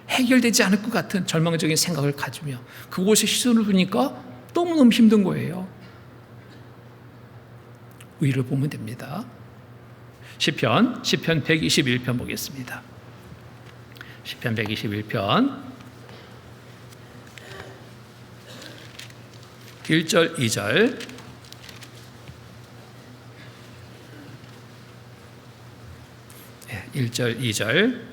A: 해결되지 않을 것 같은 절망적인 생각을 가지며 그곳에 시선을 두니까 너무너무 힘든 거예요. 위를 보면 됩니다. 시편 121편 보겠습니다. 시편 121편 1절 2절 1절 2절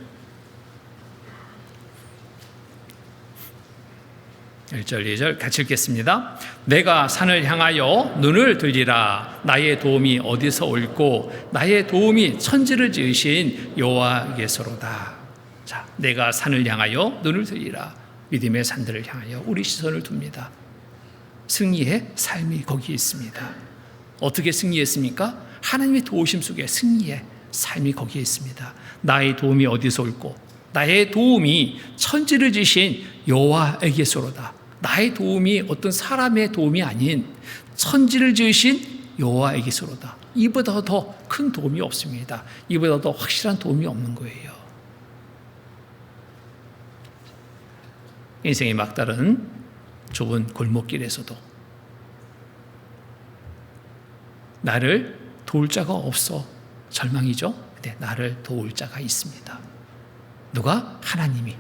A: 1절 2절 같이 읽겠습니다. 내가 산을 향하여 눈을 들리라. 나의 도움이 어디서 올고 나의 도움이 천지를 지으신 여호와께서로다. 자, 내가 산을 향하여 눈을 들리라. 믿음의 산들을 향하여 우리 시선을 둡니다. 승리의 삶이 거기에 있습니다. 어떻게 승리했습니까? 하나님의 도우심 속에 승리의 삶이 거기에 있습니다. 나의 도움이 어디서 올고 나의 도움이 천지를 지신 여호와에게서로다. 나의 도움이 어떤 사람의 도움이 아닌 천지를 지으신 여호와에게서로다. 이보다 더 큰 도움이 없습니다. 이보다 더 확실한 도움이 없는 거예요. 인생의 막다른 좁은 골목길에서도 나를 도울 자가 없어. 절망이죠. 근데 나를 도울 자가 있습니다. 누가? 하나님이.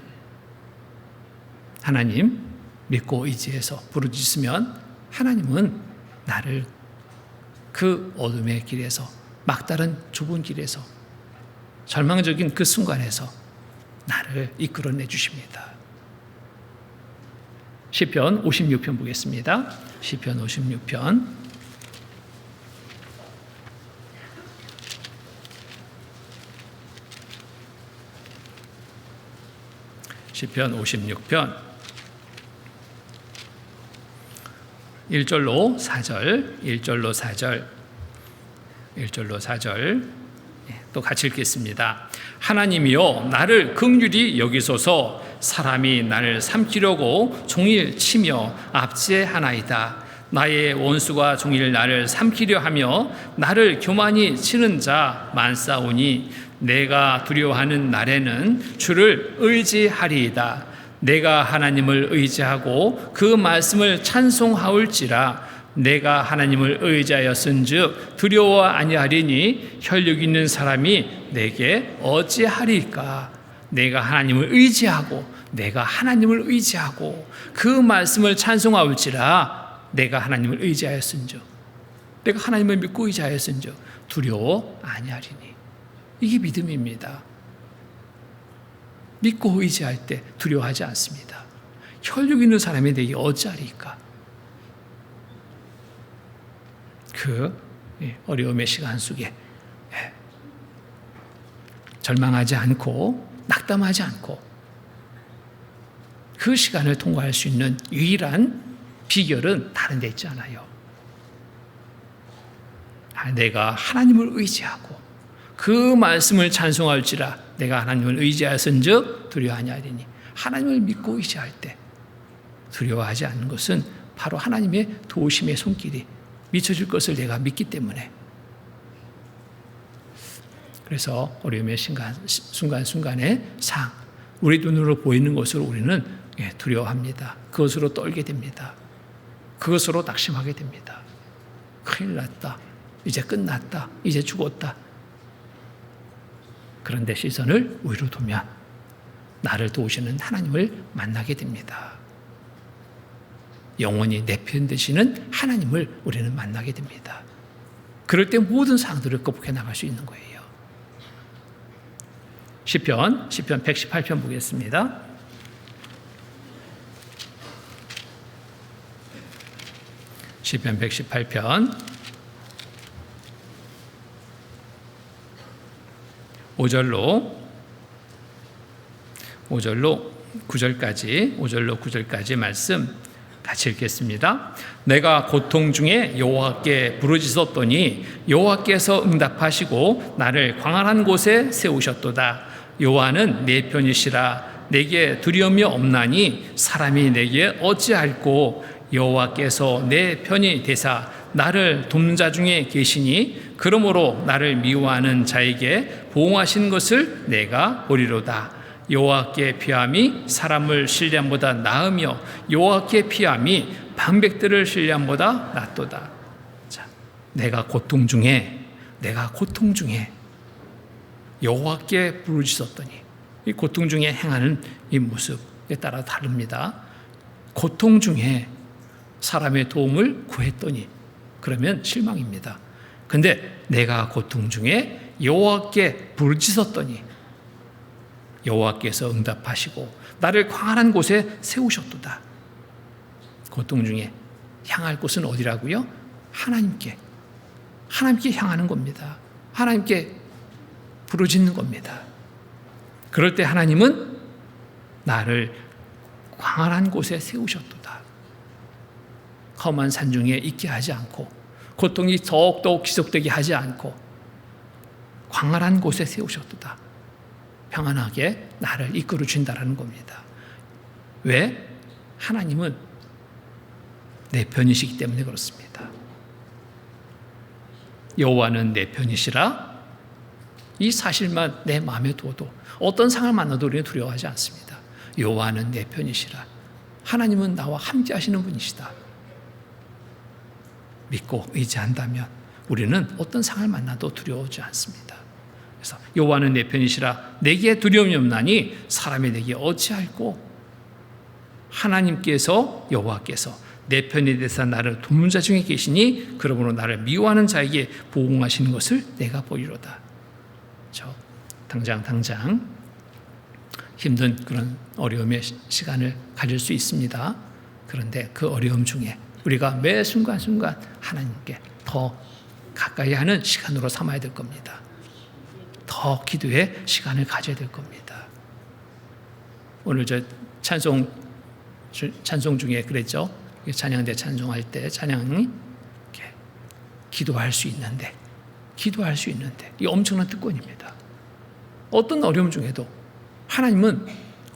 A: 하나님 믿고 의지해서 부르짖으면 하나님은 나를 그 어둠의 길에서, 막다른 좁은 길에서, 절망적인 그 순간에서 나를 이끌어내 주십니다. 시편 56편 보겠습니다. 시편 56편. 시편 56편 1절로 4절, 1절로 4절, 1절로 4절 또 같이 읽겠습니다. 하나님이여 나를 긍휼히 여기소서. 사람이 나를 삼키려고 종일 치며 압제하나이다. 나의 원수가 종일 나를 삼키려 하며 나를 교만히 치는 자 많사오니 내가 두려워하는 날에는 주를 의지하리이다. 내가 하나님을 의지하고 그 말씀을 찬송하올지라. 내가 하나님을 의지하였은즉 두려워 아니하리니 혈육 있는 사람이 내게 어찌하리까. 내가 하나님을 의지하고 그 말씀을 찬송하올지라. 내가 하나님을 의지하였은즉, 내가 하나님을 믿고 의지하였은즉 두려워 아니하리니. 이게 믿음입니다. 믿고 의지할 때 두려워하지 않습니다. 혈육 있는 사람이 내게 어찌하리까. 그 어려움의 시간 속에 절망하지 않고 낙담하지 않고 그 시간을 통과할 수 있는 유일한 비결은 다른 데 있지 않아요. 내가 하나님을 의지하고 그 말씀을 찬송할지라. 내가 하나님을 의지하였은즉 두려워하지 아니하리니. 하나님을 믿고 의지할 때 두려워하지 않는 것은 바로 하나님의 도우심의 손길이 미쳐질 것을 내가 믿기 때문에. 그래서 어려움의 순간순간의 우리 눈으로 보이는 것을 우리는 두려워합니다. 그것으로 떨게 됩니다. 그것으로 낙심하게 됩니다. 큰일 났다. 이제 끝났다. 이제 죽었다. 그런데 시선을 위로 두면 나를 도우시는 하나님을 만나게 됩니다. 영원히 내 편 되시는 하나님을 우리는 만나게 됩니다. 그럴 때 모든 상황들을 극복해 나갈 수 있는 거예요. 시편 118편 보겠습니다. 시편 118편 5절로 9절까지 말씀 같이 읽겠습니다. 내가 고통 중에 여호와께 부르짖었더니 여호와께서 응답하시고 나를 광활한 곳에 세우셨도다. 여호와는 내 편이시라. 내게 두려움이 없나니 사람이 내게 어찌할꼬. 여호와께서 내 편이 되사 나를 돕는 자 중에 계시니 그러므로 나를 미워하는 자에게 보응하신 것을 내가 보리로다. 여호와께 피함이 사람을 신뢰함보다 나으며 여호와께 피함이 방백들을 신뢰함보다 낫도다. 자, 내가 고통 중에 여호와께 부르짖었더니, 이 고통 중에 행하는 이 모습에 따라 다릅니다. 고통 중에 사람의 도움을 구했더니 그러면 실망입니다. 근데 내가 고통 중에 여호와께 부르짖었더니 여호와께서 응답하시고 나를 광활한 곳에 세우셨도다. 고통 중에 향할 곳은 어디라고요? 하나님께 향하는 겁니다. 하나님께 부르짖는 겁니다. 그럴 때 하나님은 나를 광활한 곳에 세우셨도다. 험한 산중에 있게 하지 않고 고통이 더욱더욱 지속되게 하지 않고 광활한 곳에 세우셨도다. 평안하게 나를 이끌어 준다라는 겁니다. 왜? 하나님은 내 편이시기 때문에 그렇습니다. 여호와는 내 편이시라. 이 사실만 내 마음에 둬도 어떤 상황을 만나도 우리는 두려워하지 않습니다. 여호와는 내 편이시라. 하나님은 나와 함께 하시는 분이시다. 믿고 의지한다면 우리는 어떤 상을 만나도 두려워하지 않습니다. 그래서 여호와는 내 편이시라 내게 두려움이 없나니 사람이 내게 어찌할꼬. 하나님께서 여호와께서 내 편에 대해서 나를 돕는 자 중에 계시니 그러므로 나를 미워하는 자에게 보응하시는 것을 내가 보이로다. 당장 힘든 그런 어려움의 시간을 가질 수 있습니다. 그런데 그 어려움 중에 우리가 매 순간순간 하나님께 더 가까이 하는 시간으로 삼아야 될 겁니다. 더 기도의 시간을 가져야 될 겁니다. 오늘 저 찬송 중에 그랬죠. 찬양대 찬송할 때 찬양이 기도할 수 있는데 이 엄청난 특권입니다. 어떤 어려움 중에도 하나님은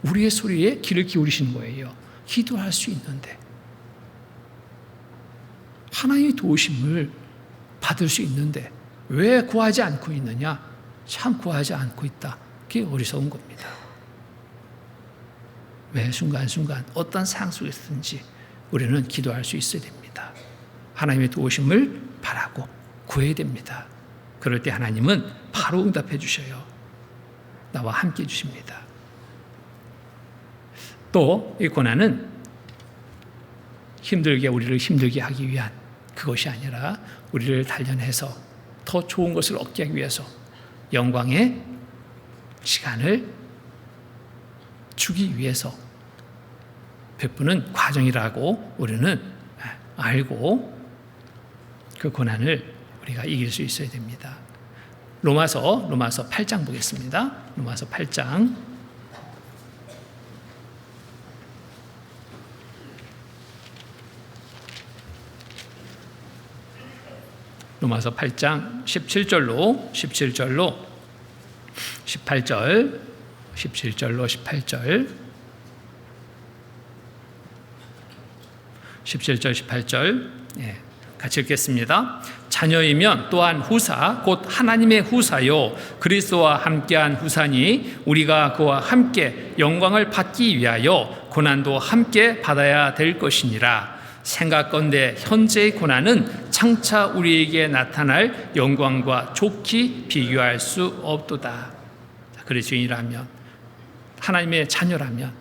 A: 우리의 소리에 귀를 기울이시는 거예요. 기도할 수 있는데 하나님의 도우심을 받을 수 있는데 왜 구하지 않고 있느냐? 참 구하지 않고 있다. 그게 어리석은 겁니다. 매 순간순간 어떤 상황 속에서든지 우리는 기도할 수 있어야 됩니다. 하나님의 도우심을 바라고 구해야 됩니다. 그럴 때 하나님은 바로 응답해 주셔요. 나와 함께 해 주십니다. 또 이 고난은 우리를 힘들게 하기 위한 그것이 아니라 우리를 단련해서 더 좋은 것을 얻게 하기 위해서 영광의 시간을 주기 위해서 베푸는 과정이라고 우리는 알고 그 고난을 우리가 이길 수 있어야 됩니다. 로마서 8장 보겠습니다. 로마서 8장 17절로 18절 17절 18절 같이 읽겠습니다. 자녀이면 또한 후사 곧 하나님의 후사요 그리스도와 함께한 후사니 우리가 그와 함께 영광을 받기 위하여 고난도 함께 받아야 될 것이니라. 생각건대 현재의 고난은 장차 우리에게 나타날 영광과 좋게 비교할 수 없도다. 그리스도인이라면 하나님의 자녀라면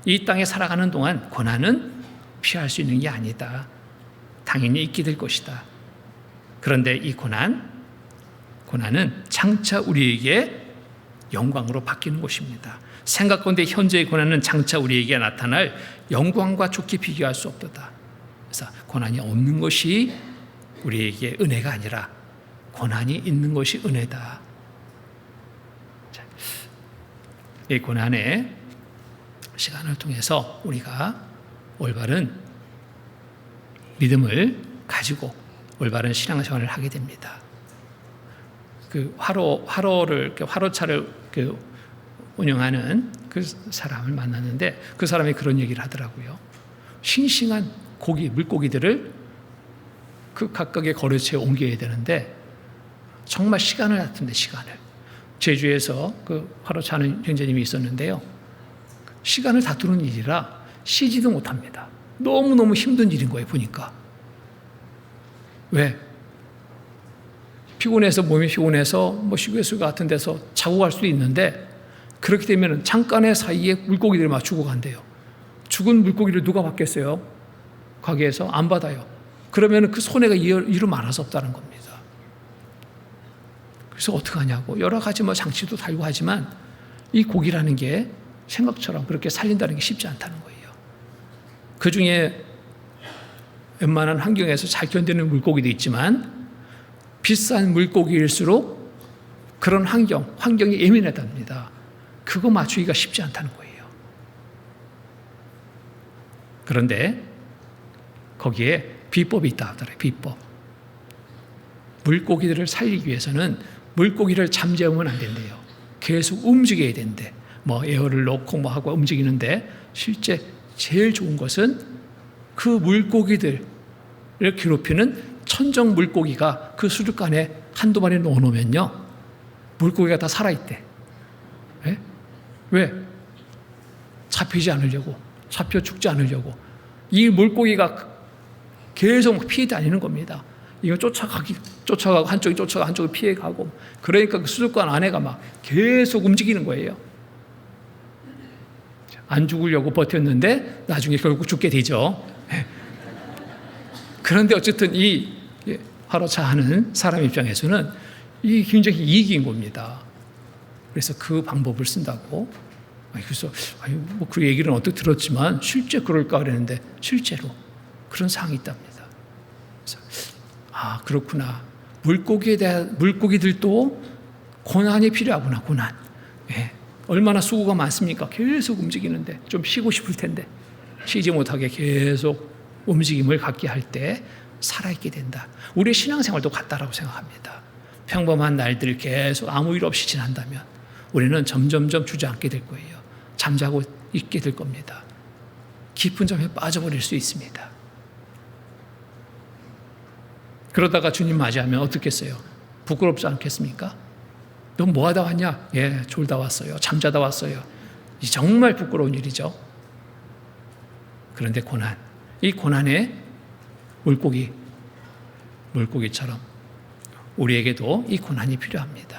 A: 이 땅에 살아가는 동안 고난은 피할 수 있는 게 아니다. 당연히 있게 될 것이다. 그런데 이 고난은 장차 우리에게 영광으로 바뀌는 것입니다. 생각건대 현재의 고난은 장차 우리에게 나타날 영광과 좋게 비교할 수 없도다. 그래서 고난이 없는 것이 우리에게 은혜가 아니라 고난이 있는 것이 은혜다. 이 고난의 시간을 통해서 우리가 올바른 믿음을 가지고 올바른 신앙생활을 하게 됩니다. 화로차를 운영하는 그 사람을 만났는데 그 사람이 그런 얘기를 하더라고요. 싱싱한 물고기들을 그 각각의 거래처에 옮겨야 되는데 정말 시간을 다툰데 시간을. 제주에서 그 화로차는 형제님이 있었는데요. 시간을 다투는 일이라 쉬지도 못합니다. 너무너무 힘든 일인 거예요, 보니까. 왜? 몸이 피곤해서 휴게소 같은 데서 자고 갈 수도 있는데 그렇게 되면 잠깐의 사이에 물고기들이 막 죽어간대요. 죽은 물고기를 누가 받겠어요? 가게에서 안 받아요. 그러면 그 손해가 이루 말할 수 없다는 겁니다. 그래서 어떻게 하냐고 여러 가지 장치도 달고 하지만 이 고기라는 게 생각처럼 그렇게 살린다는 게 쉽지 않다는 거예요. 그 중에 웬만한 환경에서 잘 견디는 물고기도 있지만 비싼 물고기일수록 그런 환경이 예민하답니다. 그거 맞추기가 쉽지 않다는 거예요. 그런데 거기에 비법이 있다 하더라고요. 비법. 물고기들을 살리기 위해서는 물고기를 잠재우면 안 된대요. 계속 움직여야 된대. 에어를 넣고 하고 움직이는데 실제 제일 좋은 것은 그 물고기들을 괴롭히는 천적 물고기가 그 수족관에 한두 마리 넣어놓으면요. 물고기가 다 살아있대. 네? 왜? 잡히지 않으려고. 잡혀 죽지 않으려고. 이 물고기가 계속 피해 다니는 겁니다. 이거 쫓아가고 한쪽이 쫓아가고 한쪽이 피해가고, 그러니까 그 수족관 안에가 막 계속 움직이는 거예요. 안 죽으려고 버텼는데 나중에 결국 죽게 되죠. 그런데 어쨌든 이 화로차 하는 사람 입장에서는 이 굉장히 이익인 겁니다. 그래서 그 방법을 쓴다고. 그래서 뭐 그 얘기는 어떻게 들었지만 실제 그럴까 그랬는데 실제로 그런 사항이 있답니다. 그래서 그렇구나. 물고기들도 고난이 필요하구나. 고난. 얼마나 수고가 많습니까? 계속 움직이는데 좀 쉬고 싶을 텐데 쉬지 못하게 계속 움직임을 갖게 할 때 살아있게 된다. 우리의 신앙생활도 같다라고 생각합니다. 평범한 날들 계속 아무 일 없이 지난다면 우리는 점점점 주저앉게 될 거예요. 잠자고 있게 될 겁니다. 깊은 잠에 빠져버릴 수 있습니다. 그러다가 주님 맞이하면 어떻겠어요? 부끄럽지 않겠습니까? 너 뭐 하다 왔냐? 예, 졸다 왔어요. 잠자다 왔어요. 이 정말 부끄러운 일이죠. 그런데 고난, 이 고난의 물고기처럼 우리에게도 이 고난이 필요합니다.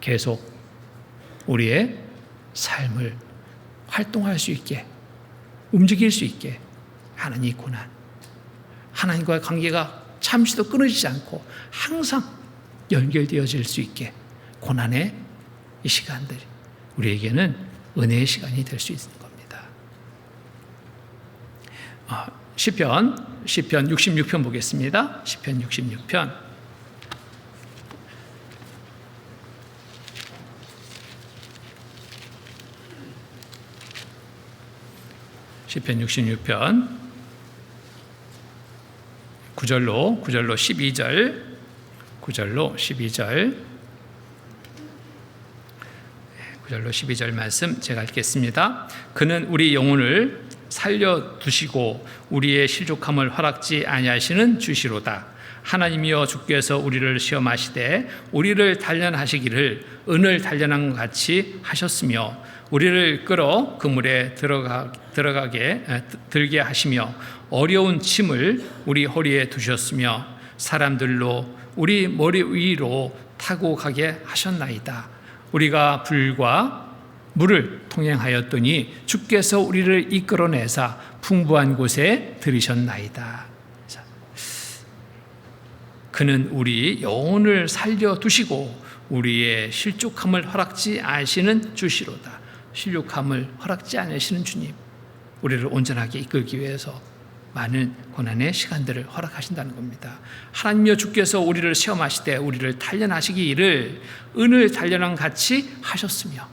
A: 계속 우리의 삶을 활동할 수 있게, 움직일 수 있게 하는 이 고난, 하나님과의 관계가 잠시도 끊어지지 않고 항상 연결되어질 수 있게 고난의 이 시간들이 우리에게는 은혜의 시간이 될 수 있는 겁니다. 시편 66편 보겠습니다. 시편 66편. 시편 66편 9절로 12절 12절 말씀 제가 읽겠습니다. 그는 우리 영혼을 살려두시고 우리의 실족함을 허락지 아니하시는 주시로다. 하나님이여 주께서 우리를 시험하시되 우리를 단련하시기를 은을 단련한 것 같이 하셨으며 우리를 끌어 그물에 들게 하시며 어려운 짐을 우리 허리에 두셨으며 사람들로 우리 머리 위로 타고 가게 하셨나이다. 우리가 불과 물을 통행하였더니 주께서 우리를 이끌어내사 풍부한 곳에 들이셨나이다. 그는 우리 영혼을 살려두시고 우리의 실족함을 허락지 않으시는 주시로다. 실족함을 허락지 않으시는 주님, 우리를 온전하게 이끌기 위해서 많은 고난의 시간들을 허락하신다는 겁니다. 하나님여 주께서 우리를 시험하시되 우리를 단련하시기를 은을 단련한 같이 하셨으며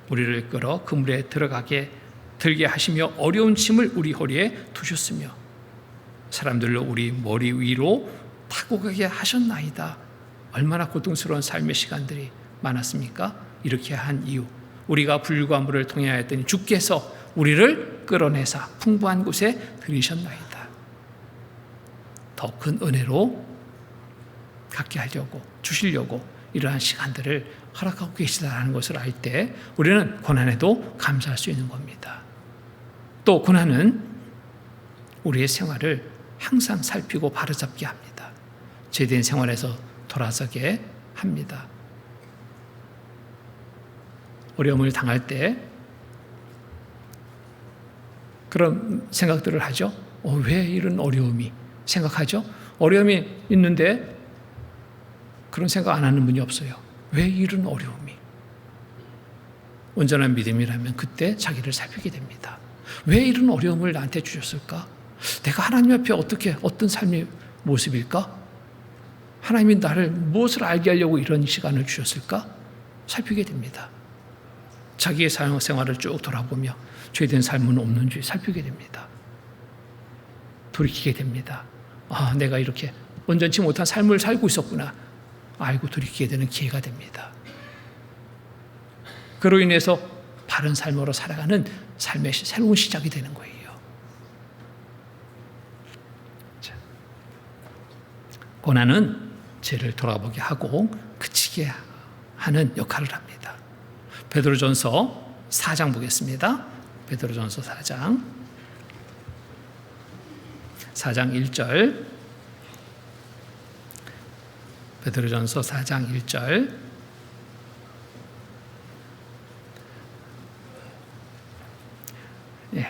A: 우리를 끌어 그물에 들게 하시며 어려운 짐을 우리 허리에 두셨으며 사람들로 우리 머리 위로 타고 가게 하셨나이다. 얼마나 고통스러운 삶의 시간들이 많았습니까? 이렇게 한 이유, 우리가 불과 물을 통하였더니 주께서 우리를 끌어내사 풍부한 곳에 들이셨나이다. 더 큰 은혜로 갖게 하려고, 주시려고 이러한 시간들을 허락하고 계시다는 것을 알 때 우리는 고난에도 감사할 수 있는 겁니다. 또 고난은 우리의 생활을 항상 살피고 바로잡게 합니다. 제대한 생활에서 돌아서게 합니다. 어려움을 당할 때 그런 생각들을 하죠. 왜 이런 어려움이 생각하죠. 어려움이 있는데 그런 생각 안 하는 분이 없어요. 왜 이런 어려움이? 온전한 믿음이라면 그때 자기를 살피게 됩니다. 왜 이런 어려움을 나한테 주셨을까? 내가 하나님 앞에 어떤 삶의 모습일까? 하나님이 나를 무엇을 알게 하려고 이런 시간을 주셨을까? 살피게 됩니다. 자기의 생활을 쭉 돌아보며 죄된 삶은 없는지 살피게 됩니다. 돌이키게 됩니다. 내가 이렇게 온전치 못한 삶을 살고 있었구나. 알고 돌이키게 되는 기회가 됩니다. 그로 인해서 바른 삶으로 살아가는 삶의 새로운 시작이 되는 거예요. 고난은 죄를 돌아보게 하고 그치게 하는 역할을 합니다. 베드로전서 4장 보겠습니다. 베드로전서 4장 4장 1절. 베드로전서 4장 1절.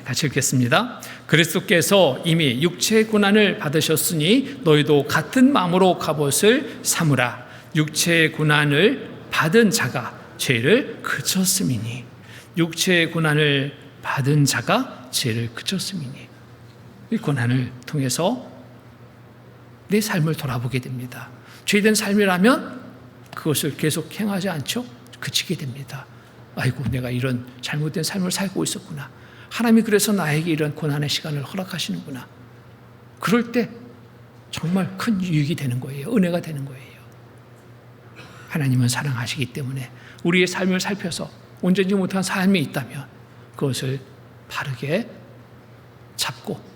A: 같이 읽겠습니다. 그리스도께서 이미 육체의 고난을 받으셨으니 너희도 같은 마음으로 갑옷을 삼으라. 육체의 고난을 받은 자가 죄를 그쳤음이니. 육체의 고난을 받은 자가 죄를 그쳤음이니. 이 고난을 통해서 내 삶을 돌아보게 됩니다. 죄된 삶이라면 그것을 계속 행하지 않죠? 그치게 됩니다. 아이고, 내가 이런 잘못된 삶을 살고 있었구나. 하나님이 그래서 나에게 이런 고난의 시간을 허락하시는구나. 그럴 때 정말 큰 유익이 되는 거예요. 은혜가 되는 거예요. 하나님은 사랑하시기 때문에 우리의 삶을 살펴서 온전히 못한 삶이 있다면 그것을 바르게 잡고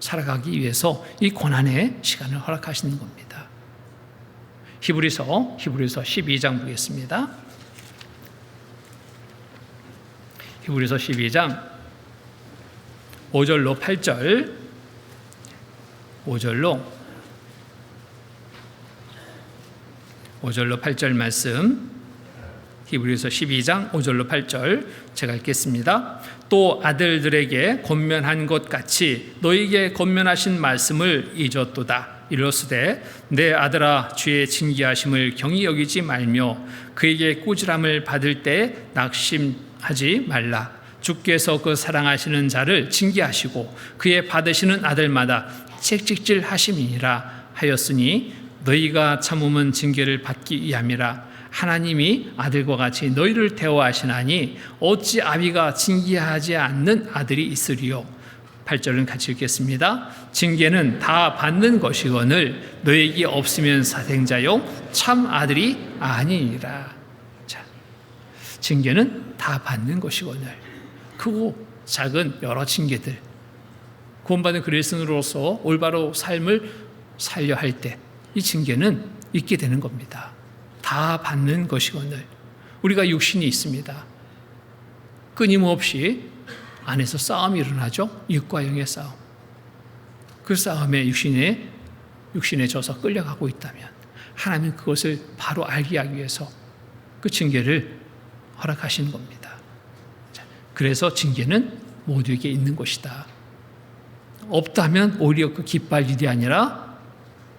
A: 살아가기 위해서 이 고난의 시간을 허락하시는 겁니다. 히브리서 12장 보겠습니다. 히브리서 12장 5절로 8절, 5절로 8절 말씀, 히브리서 12장 5절로 8절 제가 읽겠습니다. 또 아들들에게 권면한 것 같이 너희에게 권면하신 말씀을 잊었도다. 이르렀으되 내 아들아, 주의 징계하심을 경히 여기지 말며 그에게 꾸지람을 받을 때 낙심하지 말라. 주께서 그 사랑하시는 자를 징계하시고 그의 받으시는 아들마다 채찍질 하심이니라 하였으니 너희가 참으면 징계를 받기 위함이라. 하나님이 아들과 같이 너희를 대우하시나니 어찌 아비가 징계하지 않는 아들이 있으리요. 8절은 같이 읽겠습니다. 징계는 다 받는 것이거늘 너에게 없으면 사생자요 참 아들이 아니니라. 자, 징계는 다 받는 것이거늘. 크고 작은 여러 징계들, 구원받은 그리스도인으로서 올바로 삶을 살려 할 때 이 징계는 있게 되는 겁니다. 다 받는 것이거늘. 우리가 육신이 있습니다. 끊임없이 안에서 싸움이 일어나죠. 육과 영의 싸움. 그 싸움에 육신에 져서 끌려가고 있다면 하나님은 그것을 바로 알게 하기 위해서 그 징계를 허락하시는 겁니다. 그래서 징계는 모두에게 있는 것이다. 없다면 오히려 그 기뻐할 일이 아니라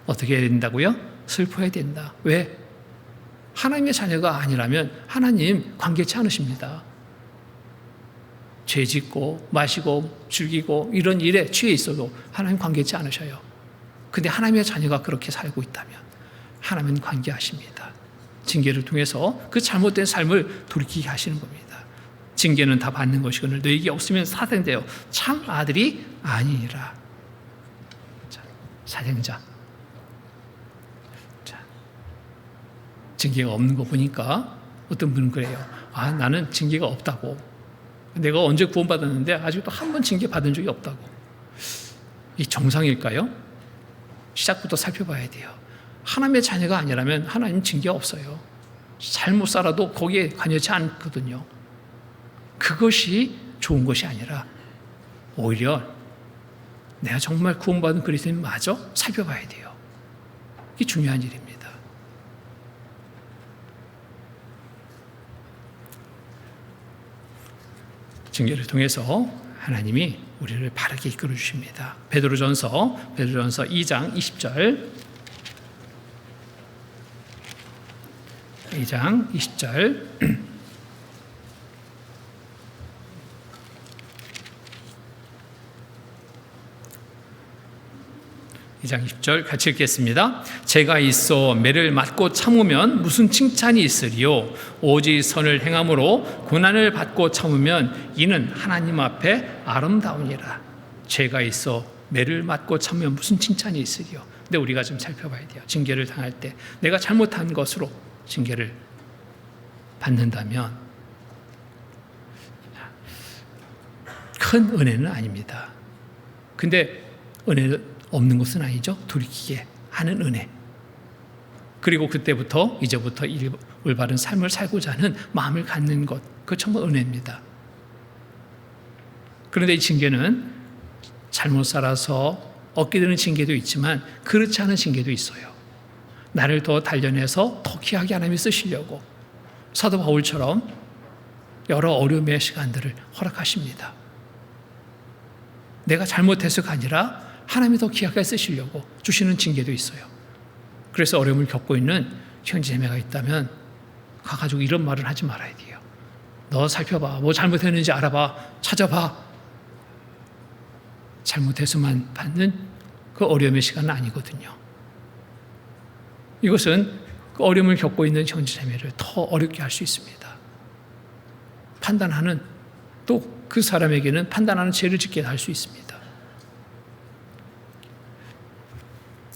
A: 어떻게 해야 된다고요? 슬퍼해야 된다. 왜? 하나님의 자녀가 아니라면 하나님 관계치 않으십니다. 죄 짓고 마시고 즐기고 이런 일에 취해 있어도 하나님 관계치 않으셔요. 근데 하나님의 자녀가 그렇게 살고 있다면 하나님은 관계하십니다. 징계를 통해서 그 잘못된 삶을 돌이키게 하시는 겁니다. 징계는 다 받는 것이거늘 너에게 없으면 사생자요 참 아들이 아니니라. 자, 사생자. 자, 징계가 없는 거 보니까 어떤 분은 그래요. 아, 나는 징계가 없다고. 내가 언제 구원받았는데 아직도 한 번 징계 받은 적이 없다고. 이 정상일까요? 시작부터 살펴봐야 돼요. 하나님의 자녀가 아니라면 하나님 징계 없어요. 잘못 살아도 거기에 관여치 않거든요. 그것이 좋은 것이 아니라 오히려 내가 정말 구원받은 그리스도인 마저 살펴봐야 돼요. 이게 중요한 일입니다. 징계를 통해서 하나님이 우리를 바르게 이끌어 주십니다. 베드로전서 2장 20절 2장 20절 2장 10절 같이 읽겠습니다. 제가 있어 매를 맞고 참으면 무슨 칭찬이 있으리요. 오직 선을 행함으로 고난을 받고 참으면 이는 하나님 앞에 아름다우니라. 제가 있어 매를 맞고 참으면 무슨 칭찬이 있으리요. 근데 우리가 좀 살펴봐야 돼요. 징계를 당할 때 내가 잘못한 것으로 징계를 받는다면 큰 은혜는 아닙니다. 근데 은혜는 없는 것은 아니죠. 돌이키게 하는 은혜. 그리고 이제부터 올바른 삶을 살고자 하는 마음을 갖는 것, 그거 정말 은혜입니다. 그런데 이 징계는 잘못 살아서 얻게 되는 징계도 있지만 그렇지 않은 징계도 있어요. 나를 더 단련해서 더 귀하게 하나님이 쓰시려고 사도 바울처럼 여러 어려움의 시간들을 허락하십니다. 내가 잘못해서가 아니라 하나님이 더 귀하게 쓰시려고 주시는 징계도 있어요. 그래서 어려움을 겪고 있는 형제자매가 있다면 가가지고 이런 말을 하지 말아야 돼요. 너 살펴봐. 뭐 잘못했는지 알아봐. 찾아봐. 잘못해서만 받는 그 어려움의 시간은 아니거든요. 이것은 그 어려움을 겪고 있는 형제자매를 더 어렵게 할 수 있습니다. 판단하는, 또 그 사람에게는 판단하는 죄를 짓게 할 수 있습니다.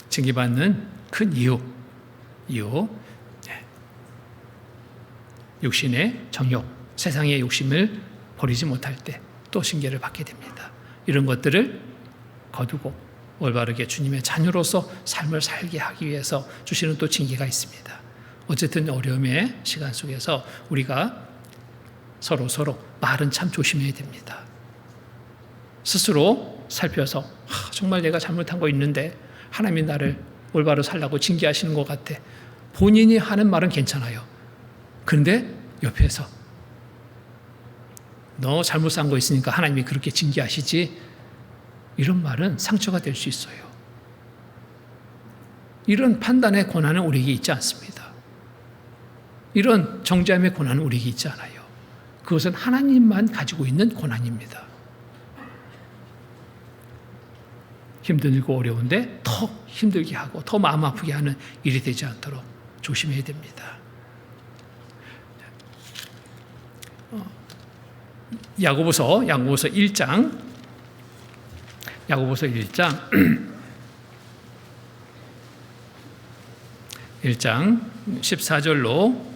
A: 징계받는 큰 이유, 육신의 정욕, 세상의 욕심을 버리지 못할 때 또 징계를 받게 됩니다. 이런 것들을 거두고 올바르게 주님의 자녀로서 삶을 살게 하기 위해서 주시는 또 징계가 있습니다. 어쨌든 어려움의 시간 속에서 우리가 서로 말은 참 조심해야 됩니다. 스스로 살펴서 정말 내가 잘못한 거 있는데 하나님이 나를 올바로 살라고 징계하시는 것 같아. 본인이 하는 말은 괜찮아요. 그런데 옆에서 너 잘못 산 거 있으니까 하나님이 그렇게 징계하시지, 이런 말은 상처가 될 수 있어요. 이런 판단의 권한은 우리에게 있지 않습니다. 이런 정죄함의 권한은 우리에게 있지 않아요. 그것은 하나님만 가지고 있는 권한입니다. 힘들고 어려운데 더 힘들게 하고 더 마음 아프게 하는 일이 되지 않도록 조심해야 됩니다. 야고보서 1장 1장 14절로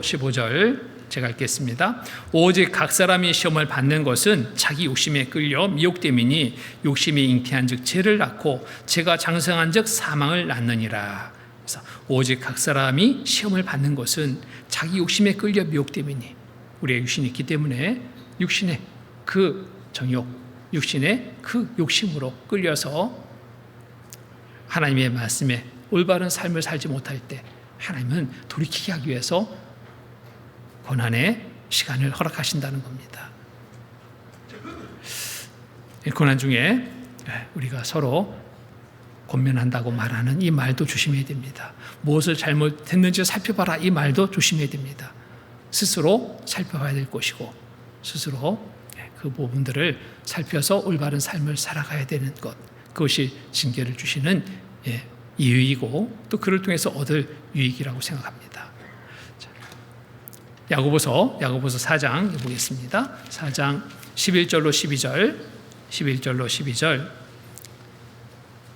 A: 15절 제가 읽겠습니다. 오직 각 사람이 시험을 받는 것은 자기 욕심에 끌려 미혹됨이니 욕심이 잉태한 즉 죄를 낳고 죄가 장성한 즉 사망을 낳느니라. 그래서 오직 각 사람이 시험을 받는 것은 자기 욕심에 끌려 미혹됨이니, 우리의 육신이 있기 때문에 육신의 그 정욕, 육신의 그 욕심으로 끌려서 하나님의 말씀에 올바른 삶을 살지 못할 때 하나님은 돌이키게 하기 위해서 고난의 시간을 허락하신다는 겁니다. 고난 중에 우리가 서로 권면한다고 말하는 이 말도 조심해야 됩니다. 무엇을 잘못했는지 살펴봐라, 이 말도 조심해야 됩니다. 스스로 살펴봐야 될 것이고 스스로 그 부분들을 살펴서 올바른 삶을 살아가야 되는 것, 그것이 징계를 주시는 이유이고 또 그를 통해서 얻을 유익이라고 생각합니다. 야고보서 4장 보겠습니다. 4장 11절로 12절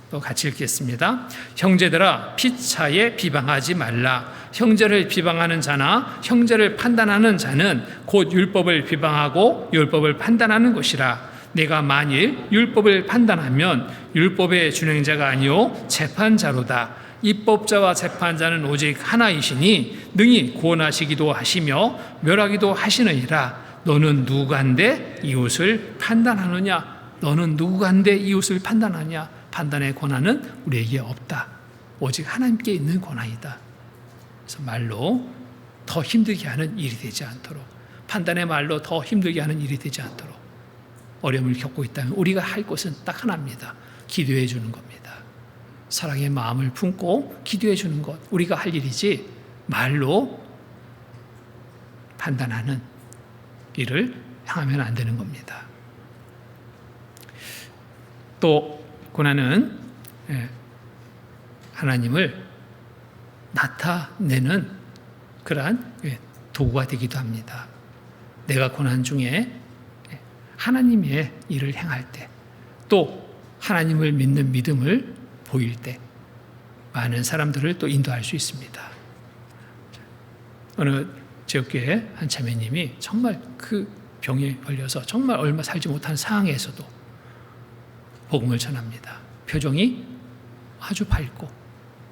A: 또 같이 읽겠습니다. 형제들아, 피차에 비방하지 말라. 형제를 비방하는 자나 형제를 판단하는 자는 곧 율법을 비방하고 율법을 판단하는 것이라. 내가 만일 율법을 판단하면 율법의 준행자가 아니요 재판자로다. 입법자와 재판자는 오직 하나이시니 능히 구원하시기도 하시며 멸하기도 하시느니라. 너는 누구간데 이웃을 판단하느냐? 너는 누구간데 이웃을 판단하냐? 판단의 권한은 우리에게 없다. 오직 하나님께 있는 권한이다. 그래서 말로 더 힘들게 하는 일이 되지 않도록, 판단의 말로 더 힘들게 하는 일이 되지 않도록, 어려움을 겪고 있다면 우리가 할 것은 딱 하나입니다. 기도해 주는 겁니다. 사랑의 마음을 품고 기도해 주는 것, 우리가 할 일이지 말로 판단하는 일을 향하면 안 되는 겁니다. 또 고난은 하나님을 나타내는 그러한 도구가 되기도 합니다. 내가 고난 중에 하나님의 일을 행할 때, 또 하나님을 믿는 믿음을 보일 때 많은 사람들을 또 인도할 수 있습니다. 어느 지역교회 한 자매님이 정말 그 병에 걸려서 정말 얼마 살지 못한 상황에서도 복음을 전합니다. 표정이 아주 밝고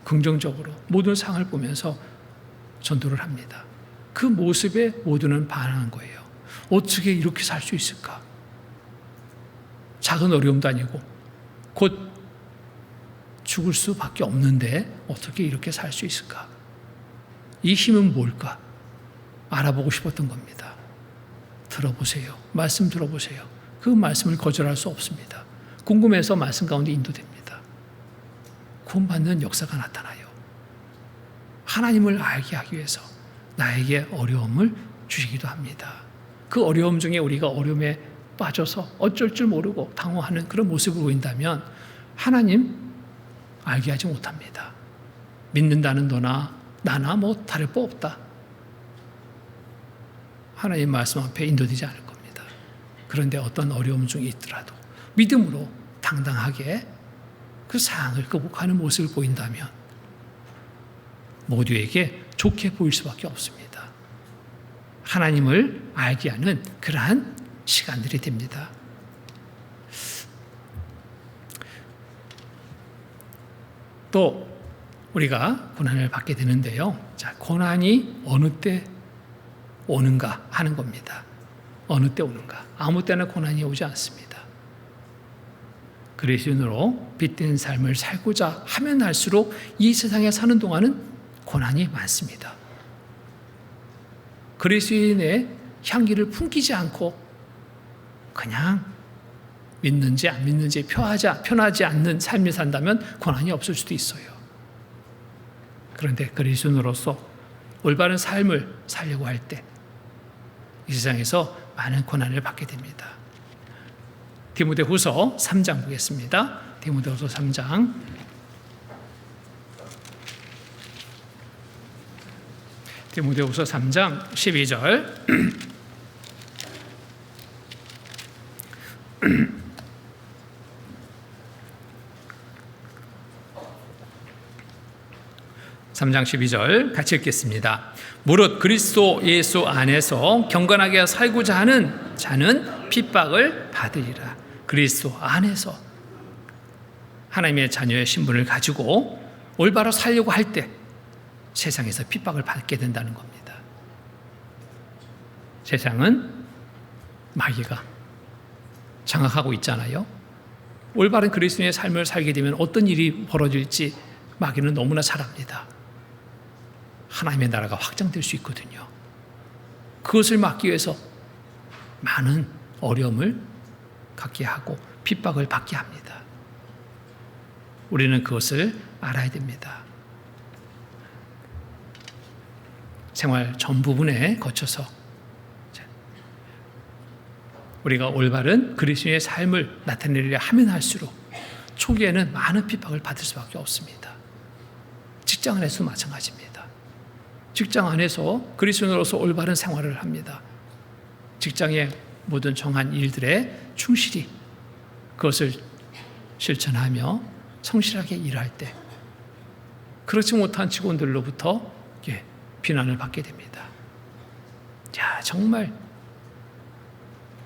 A: 긍정적으로 모든 상황을 보면서 전도를 합니다. 그 모습에 모두는 반응한 거예요. 어떻게 이렇게 살 수 있을까? 작은 어려움도 아니고 곧 죽을 수밖에 없는데 어떻게 이렇게 살 수 있을까? 이 힘은 뭘까? 알아보고 싶었던 겁니다. 들어보세요. 말씀 들어보세요. 그 말씀을 거절할 수 없습니다. 궁금해서 말씀 가운데 인도됩니다. 구원받는 역사가 나타나요. 하나님을 알게 하기 위해서 나에게 어려움을 주시기도 합니다. 그 어려움 중에 우리가 어려움에 빠져서 어쩔 줄 모르고 당황하는 그런 모습을 보인다면 하나님 알게 하지 못합니다. 믿는다는 너나 나나 다를 바 없다. 하나님 말씀 앞에 인도되지 않을 겁니다. 그런데 어떤 어려움 중에 있더라도 믿음으로 당당하게 그 상황을 극복하는 모습을 보인다면 모두에게 좋게 보일 수밖에 없습니다. 하나님을 알게 하는 그러한 시간들이 됩니다. 또 우리가 고난을 받게 되는데요. 자, 고난이 어느 때 오는가 하는 겁니다. 어느 때 오는가? 아무 때나 고난이 오지 않습니다. 그리스도인으로 빛된 삶을 살고자 하면 할수록 이 세상에 사는 동안은 고난이 많습니다. 그리스도인의 향기를 풍기지 않고 그냥 믿는지 안 믿는지 편하지 않는 삶을 산다면 고난이 없을 수도 있어요. 그런데 그리스도인으로서 올바른 삶을 살려고 할 때 이 세상에서 많은 고난을 받게 됩니다. 디모데후서 3장 보겠습니다. 디모데후서 3장 12절 3장 12절 같이 읽겠습니다. 무릇 그리스도 예수 안에서 경건하게 살고자 하는 자는 핍박을 받으리라. 그리스도 안에서 하나님의 자녀의 신분을 가지고 올바로 살려고 할 때 세상에서 핍박을 받게 된다는 겁니다. 세상은 마귀가 장악하고 있잖아요. 올바른 그리스도인의 삶을 살게 되면 어떤 일이 벌어질지 마귀는 너무나 잘 압니다. 하나님의 나라가 확장될 수 있거든요. 그것을 막기 위해서 많은 어려움을 갖게 하고 핍박을 받게 합니다. 우리는 그것을 알아야 됩니다. 생활 전 부분에 거쳐서 우리가 올바른 그리스도인의 삶을 나타내려 하면 할수록 초기에는 많은 핍박을 받을 수밖에 없습니다. 직장 안에서도 마찬가지입니다. 직장 안에서 그리스도인으로서 올바른 생활을 합니다. 직장의 모든 정한 일들에 충실히 그것을 실천하며 성실하게 일할 때 그렇지 못한 직원들로부터 비난을 받게 됩니다. 야, 정말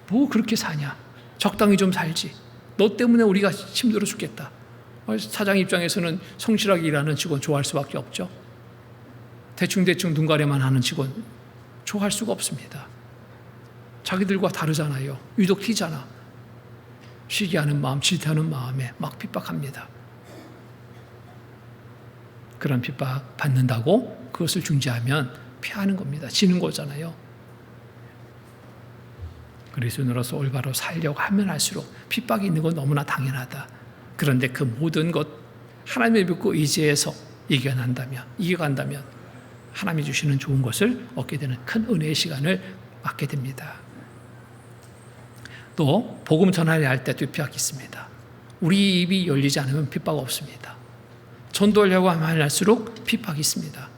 A: 뭐 그렇게 사냐? 적당히 좀 살지. 너 때문에 우리가 힘들어 죽겠다. 사장 입장에서는 성실하게 일하는 직원 좋아할 수밖에 없죠. 대충 눈 가려만 하는 직원 좋아할 수가 없습니다. 자기들과 다르잖아요. 유독 튀잖아. 시기하는 마음, 질투하는 마음에 막 핍박합니다. 그런 핍박 받는다고 그것을 중지하면 피하는 겁니다. 지는 거잖아요. 그리스도인으로서 올바로 살려고 하면 할수록 핍박이 있는 건 너무나 당연하다. 그런데 그 모든 것 하나님을 믿고 의지해서 이겨간다면 하나님이 주시는 좋은 것을 얻게 되는 큰 은혜의 시간을 맞게 됩니다. 또 복음 전하려 할 때도 핍박이 있습니다. 우리 입이 열리지 않으면 핍박 없습니다. 전도하려고 하면 할수록 핍박이 있습니다.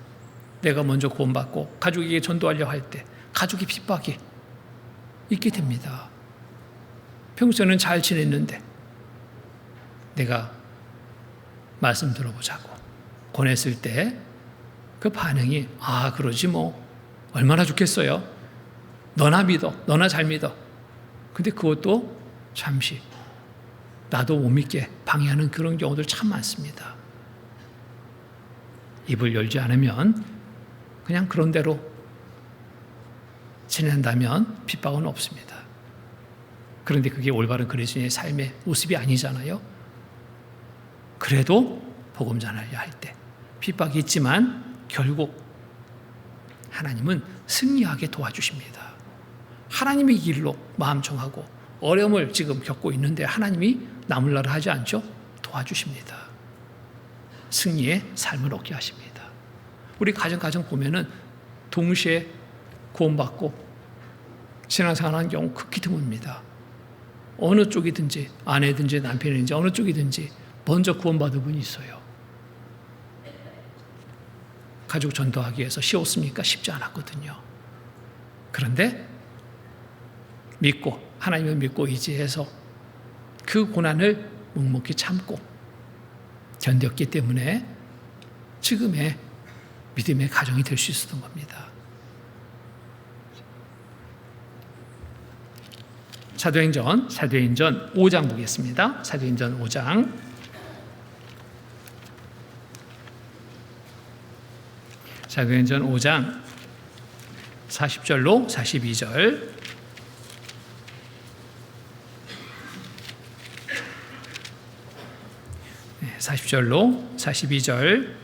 A: 내가 먼저 구원받고 가족에게 전도하려고 할 때 가족의 핍박이 있게 됩니다. 평소에는 잘 지냈는데 내가 말씀 들어보자고 권했을 때 그 반응이 그러지 뭐 얼마나 좋겠어요. 너나 믿어. 너나 잘 믿어. 근데 그것도 잠시 나도 못 믿게 방해하는 그런 경우들 참 많습니다. 입을 열지 않으면 그냥 그런 대로 지낸다면 핍박은 없습니다. 그런데 그게 올바른 그리스도인의 삶의 모습이 아니잖아요. 그래도 복음 전하려 할 때 핍박이 있지만 결국 하나님은 승리하게 도와주십니다. 하나님의 길로 마음 정하고 어려움을 지금 겪고 있는데 하나님이 나물나라 하지 않죠? 도와주십니다. 승리의 삶을 얻게 하십니다. 우리 가정 보면은 동시에 구원받고 신앙생활하는 경우 극히 드뭅니다. 어느 쪽이든지 아내든지 남편이든지 어느 쪽이든지 먼저 구원받은 분이 있어요. 가족 전도하기 위해서 쉬웠습니까? 쉽지 않았거든요. 그런데 믿고 하나님을 믿고 의지해서 그 고난을 묵묵히 참고 견뎠기 때문에 지금의 믿음의 가정이 될 수 있었던 겁니다. 사도행전 5장 보겠습니다. 사도행전 5장 40절로 42절 40절로 42절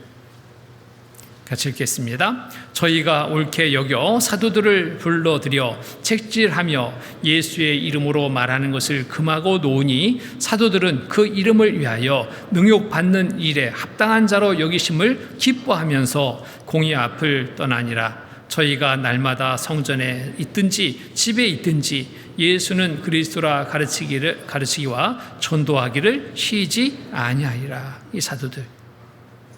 A: 같이 읽겠습니다. 저희가 옳게 여겨 사도들을 불러들여 책질하며 예수의 이름으로 말하는 것을 금하고 놓으니 사도들은 그 이름을 위하여 능욕받는 일에 합당한 자로 여기심을 기뻐하면서 공의 앞을 떠나니라. 저희가 날마다 성전에 있든지 집에 있든지 예수는 그리스도라 가르치기와 전도하기를 쉬지 아니하리라. 이 사도들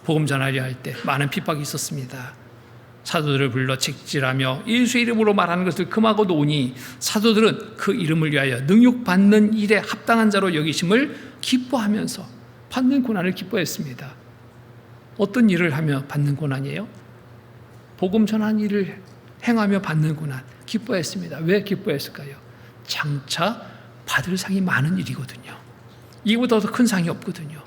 A: 복음 전하려 할 때 많은 핍박이 있었습니다. 사도들을 불러 책질하며 예수의 이름으로 말하는 것을 금하고 놓으니 사도들은 그 이름을 위하여 능욕받는 일에 합당한 자로 여기심을 기뻐하면서 받는 고난을 기뻐했습니다. 어떤 일을 하며 받는 고난이에요? 복음 전한 일을 행하며 받는 고난 기뻐했습니다. 왜 기뻐했을까요? 장차 받을 상이 많은 일이거든요. 이보다 더 큰 상이 없거든요.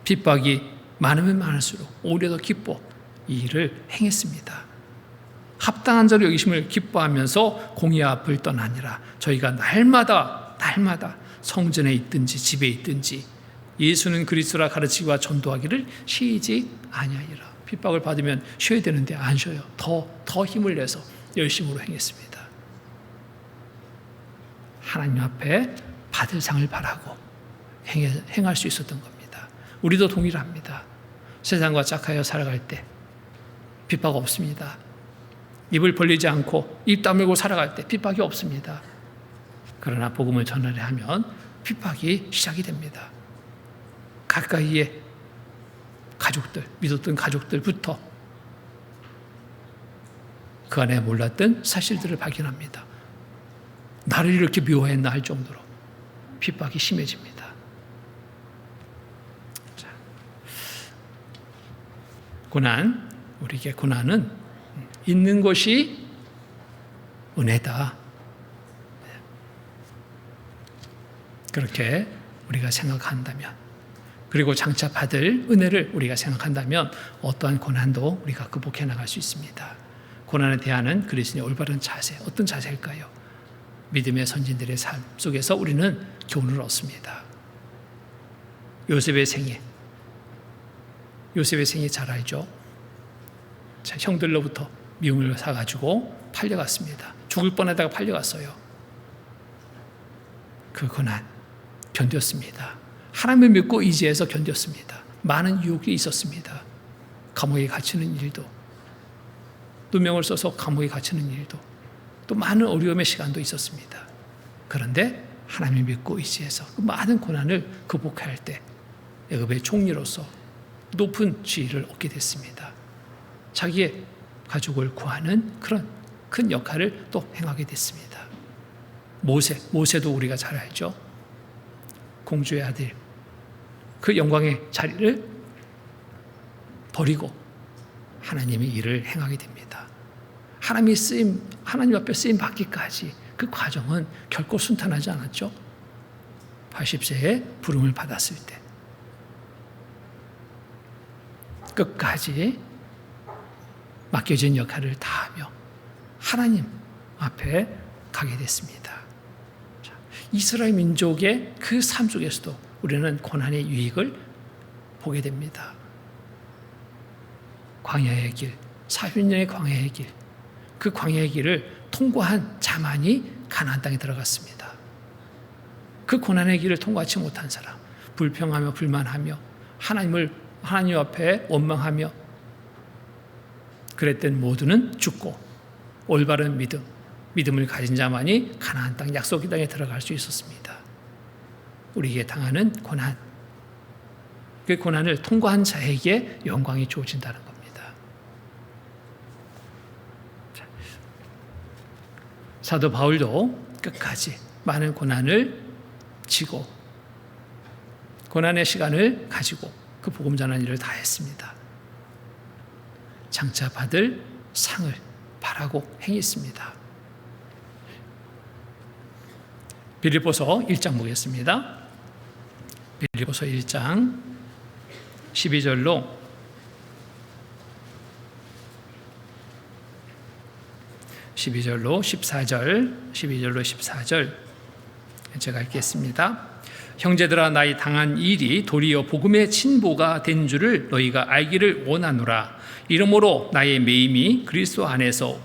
A: 핍박이 많으면 많을수록 오히려 더 기뻐 이 일을 행했습니다. 합당한 자로 여기심을 기뻐하면서 공의 앞을 떠나니라. 저희가 날마다 성전에 있든지 집에 있든지 예수는 그리스도라 가르치기와 전도하기를 쉬지 아니하리라. 핍박을 받으면 쉬어야 되는데 안 쉬어요. 더 힘을 내서 열심으로 행했습니다. 하나님 앞에 받을 상을 바라고 행할 수 있었던 겁니다. 우리도 동일합니다. 세상과 짝하여 살아갈 때 핍박 없습니다. 입을 벌리지 않고 입 다물고 살아갈 때 핍박이 없습니다. 그러나 복음을 전하려 하면 핍박이 시작이 됩니다. 가까이에 가족들, 믿었던 가족들부터 그 안에 몰랐던 사실들을 발견합니다. 나를 이렇게 미워했나 할 정도로 핍박이 심해집니다. 고난, 우리에게 고난은 있는 것이 은혜다. 그렇게 우리가 생각한다면, 그리고 장차 받을 은혜를 우리가 생각한다면 어떠한 고난도 우리가 극복해 나갈 수 있습니다. 고난에 대하는 그리스도인의 올바른 자세, 어떤 자세일까요? 믿음의 선진들의 삶 속에서 우리는 교훈을 얻습니다. 요셉의 생애 잘 알죠? 자, 형들로부터 미움을 사가지고 팔려갔습니다. 죽을 뻔하다가 팔려갔어요. 그 고난 견뎠습니다. 하나님을 믿고 의지해서 견뎠습니다. 많은 유혹이 있었습니다. 감옥에 갇히는 일도, 누명을 써서 감옥에 갇히는 일도, 또 많은 어려움의 시간도 있었습니다. 그런데 하나님을 믿고 의지해서 그 많은 고난을 극복할 때 애굽의 총리로서 높은 지위를 얻게 됐습니다. 자기의 가족을 구하는 그런 큰 역할을 또 행하게 됐습니다. 모세도 우리가 잘 알죠. 공주의 아들, 그 영광의 자리를 버리고 하나님의 일을 행하게 됩니다. 하나님 앞에 쓰임 받기까지 그 과정은 결코 순탄하지 않았죠. 80세에 부름을 받았을 때 끝까지 맡겨진 역할을 다하며 하나님 앞에 가게 됐습니다. 이스라엘 민족의 그 삶 속에서도 우리는 고난의 유익을 보게 됩니다. 광야의 길, 40년의 광야의 길, 그 광야의 길을 통과한 자만이 가나안 땅에 들어갔습니다. 그 고난의 길을 통과하지 못한 사람, 불평하며 불만하며 하나님 앞에 원망하며 그랬던 모두는 죽고 올바른 믿음을 가진 자만이 가나안 땅 약속의 땅에 들어갈 수 있었습니다. 우리에게 당하는 고난, 그 고난을 통과한 자에게 영광이 주어진다는 겁니다. 사도 바울도 끝까지 많은 고난을 지고 고난의 시간을 가지고 그 복음 전하는 일을 다 했습니다. 장차 받을 상을 바라고 행했습니다. 빌립보서 1장 보겠습니다. 빌립보서 1장 12절로 14절 제가 읽겠습니다. 형제들아, 나의 당한 일이 도리어 복음의 진보가 된 줄을 너희가 알기를 원하노라. 이러므로 나의 매임이 그리스도 안에서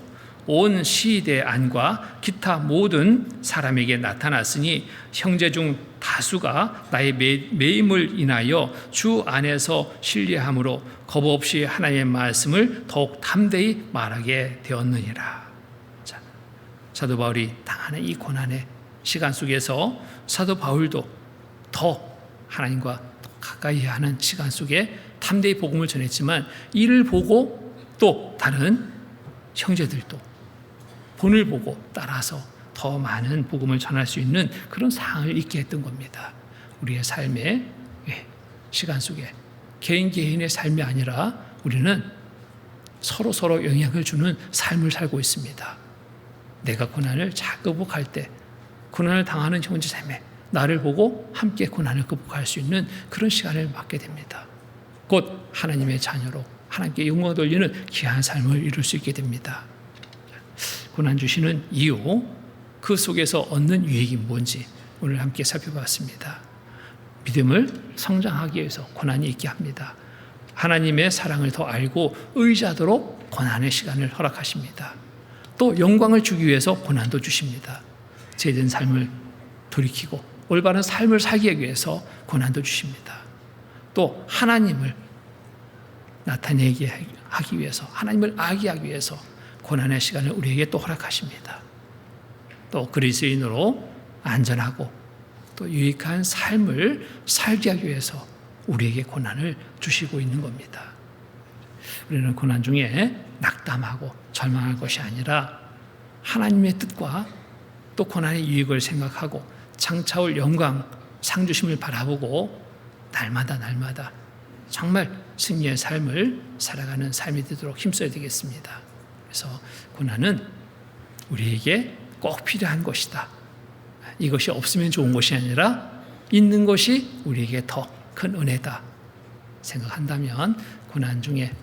A: 온 시대 안과 기타 모든 사람에게 나타났으니 형제 중 다수가 나의 매임을 인하여 주 안에서 신뢰함으로 겁 없이 하나님의 말씀을 더욱 담대히 말하게 되었느니라. 자, 사도 바울이 당하는 이 고난의 시간 속에서 사도 바울도 더 하나님과 가까이 하는 시간 속에 담대히 복음을 전했지만 이를 보고 또 다른 형제들도 본을 보고 따라서 더 많은 복음을 전할 수 있는 그런 상을 있게 했던 겁니다. 우리의 삶의 시간 속에 개인의 삶이 아니라 우리는 서로 영향을 주는 삶을 살고 있습니다. 내가 고난을 잘 극복할 때 고난을 당하는 형제 자매 나를 보고 함께 고난을 극복할 수 있는 그런 시간을 갖게 됩니다. 곧 하나님의 자녀로 하나님께 영광을 돌리는 귀한 삶을 이룰 수 있게 됩니다. 고난 주시는 이유, 그 속에서 얻는 유익이 뭔지 오늘 함께 살펴봤습니다. 믿음을 성장하기 위해서 고난이 있게 합니다. 하나님의 사랑을 더 알고 의지하도록 고난의 시간을 허락하십니다. 또 영광을 주기 위해서 고난도 주십니다. 죄된 삶을 돌이키고 올바른 삶을 살기 위해서 고난도 주십니다. 또 하나님을 나타내게 하기 위해서, 하나님을 알게 하기 위해서 고난의 시간을 우리에게 또 허락하십니다. 또 그리스도인으로 안전하고 또 유익한 삶을 살게 하기 위해서 우리에게 고난을 주시고 있는 겁니다. 우리는 고난 중에 낙담하고 절망할 것이 아니라 하나님의 뜻과 또 고난의 유익을 생각하고 장차올 영광, 상주심을 바라보고 날마다 정말 승리의 삶을 살아가는 삶이 되도록 힘써야 되겠습니다. 그래서 고난은 우리에게 꼭 필요한 것이다. 이것이 없으면 좋은 것이 아니라 있는 것이 우리에게 더 큰 은혜다 생각한다면 고난 중에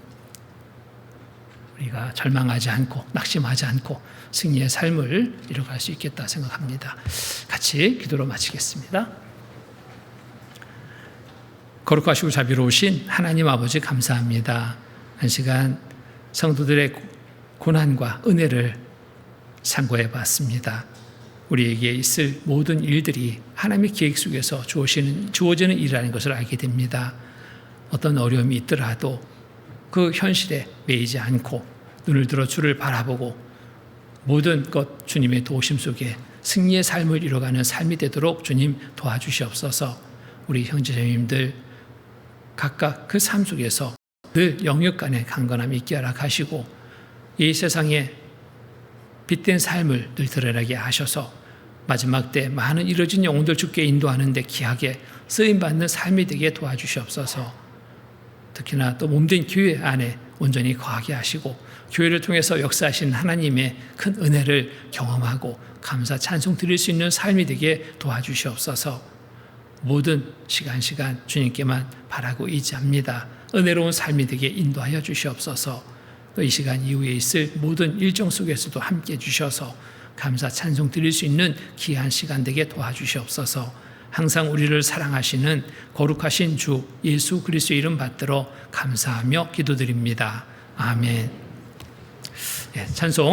A: 우리가 절망하지 않고 낙심하지 않고 승리의 삶을 이뤄갈 수 있겠다 생각합니다. 같이 기도로 마치겠습니다. 거룩하시고 자비로우신 하나님 아버지 감사합니다. 한 시간 성도들의 고난과 은혜를 상고해 봤습니다. 우리에게 있을 모든 일들이 하나님의 계획 속에서 주어지는 일이라는 것을 알게 됩니다. 어떤 어려움이 있더라도 그 현실에 매이지 않고 눈을 들어 주를 바라보고 모든 것 주님의 도우심 속에 승리의 삶을 이뤄가는 삶이 되도록 주님 도와주시옵소서. 우리 형제자매님들 각각 그 삶 속에서 늘 영역 간의 강건함이 있게 허락하시고 이 세상에 빛된 삶을 늘 드러나게 하셔서 마지막 때 많은 이뤄진 영혼들 주께 인도하는 데 귀하게 쓰임받는 삶이 되게 도와주시옵소서. 특히나 또 몸된 교회 안에 온전히 거하게 하시고 교회를 통해서 역사하신 하나님의 큰 은혜를 경험하고 감사 찬송 드릴 수 있는 삶이 되게 도와주시옵소서. 모든 시간 주님께만 바라고 의지합니다. 은혜로운 삶이 되게 인도하여 주시옵소서. 또 이 시간 이후에 있을 모든 일정 속에서도 함께 주셔서 감사 찬송 드릴 수 있는 귀한 시간 되게 도와주시옵소서. 항상 우리를 사랑하시는 거룩하신 주 예수 그리스도의 이름 받들어 감사하며 기도드립니다. 아멘. 찬송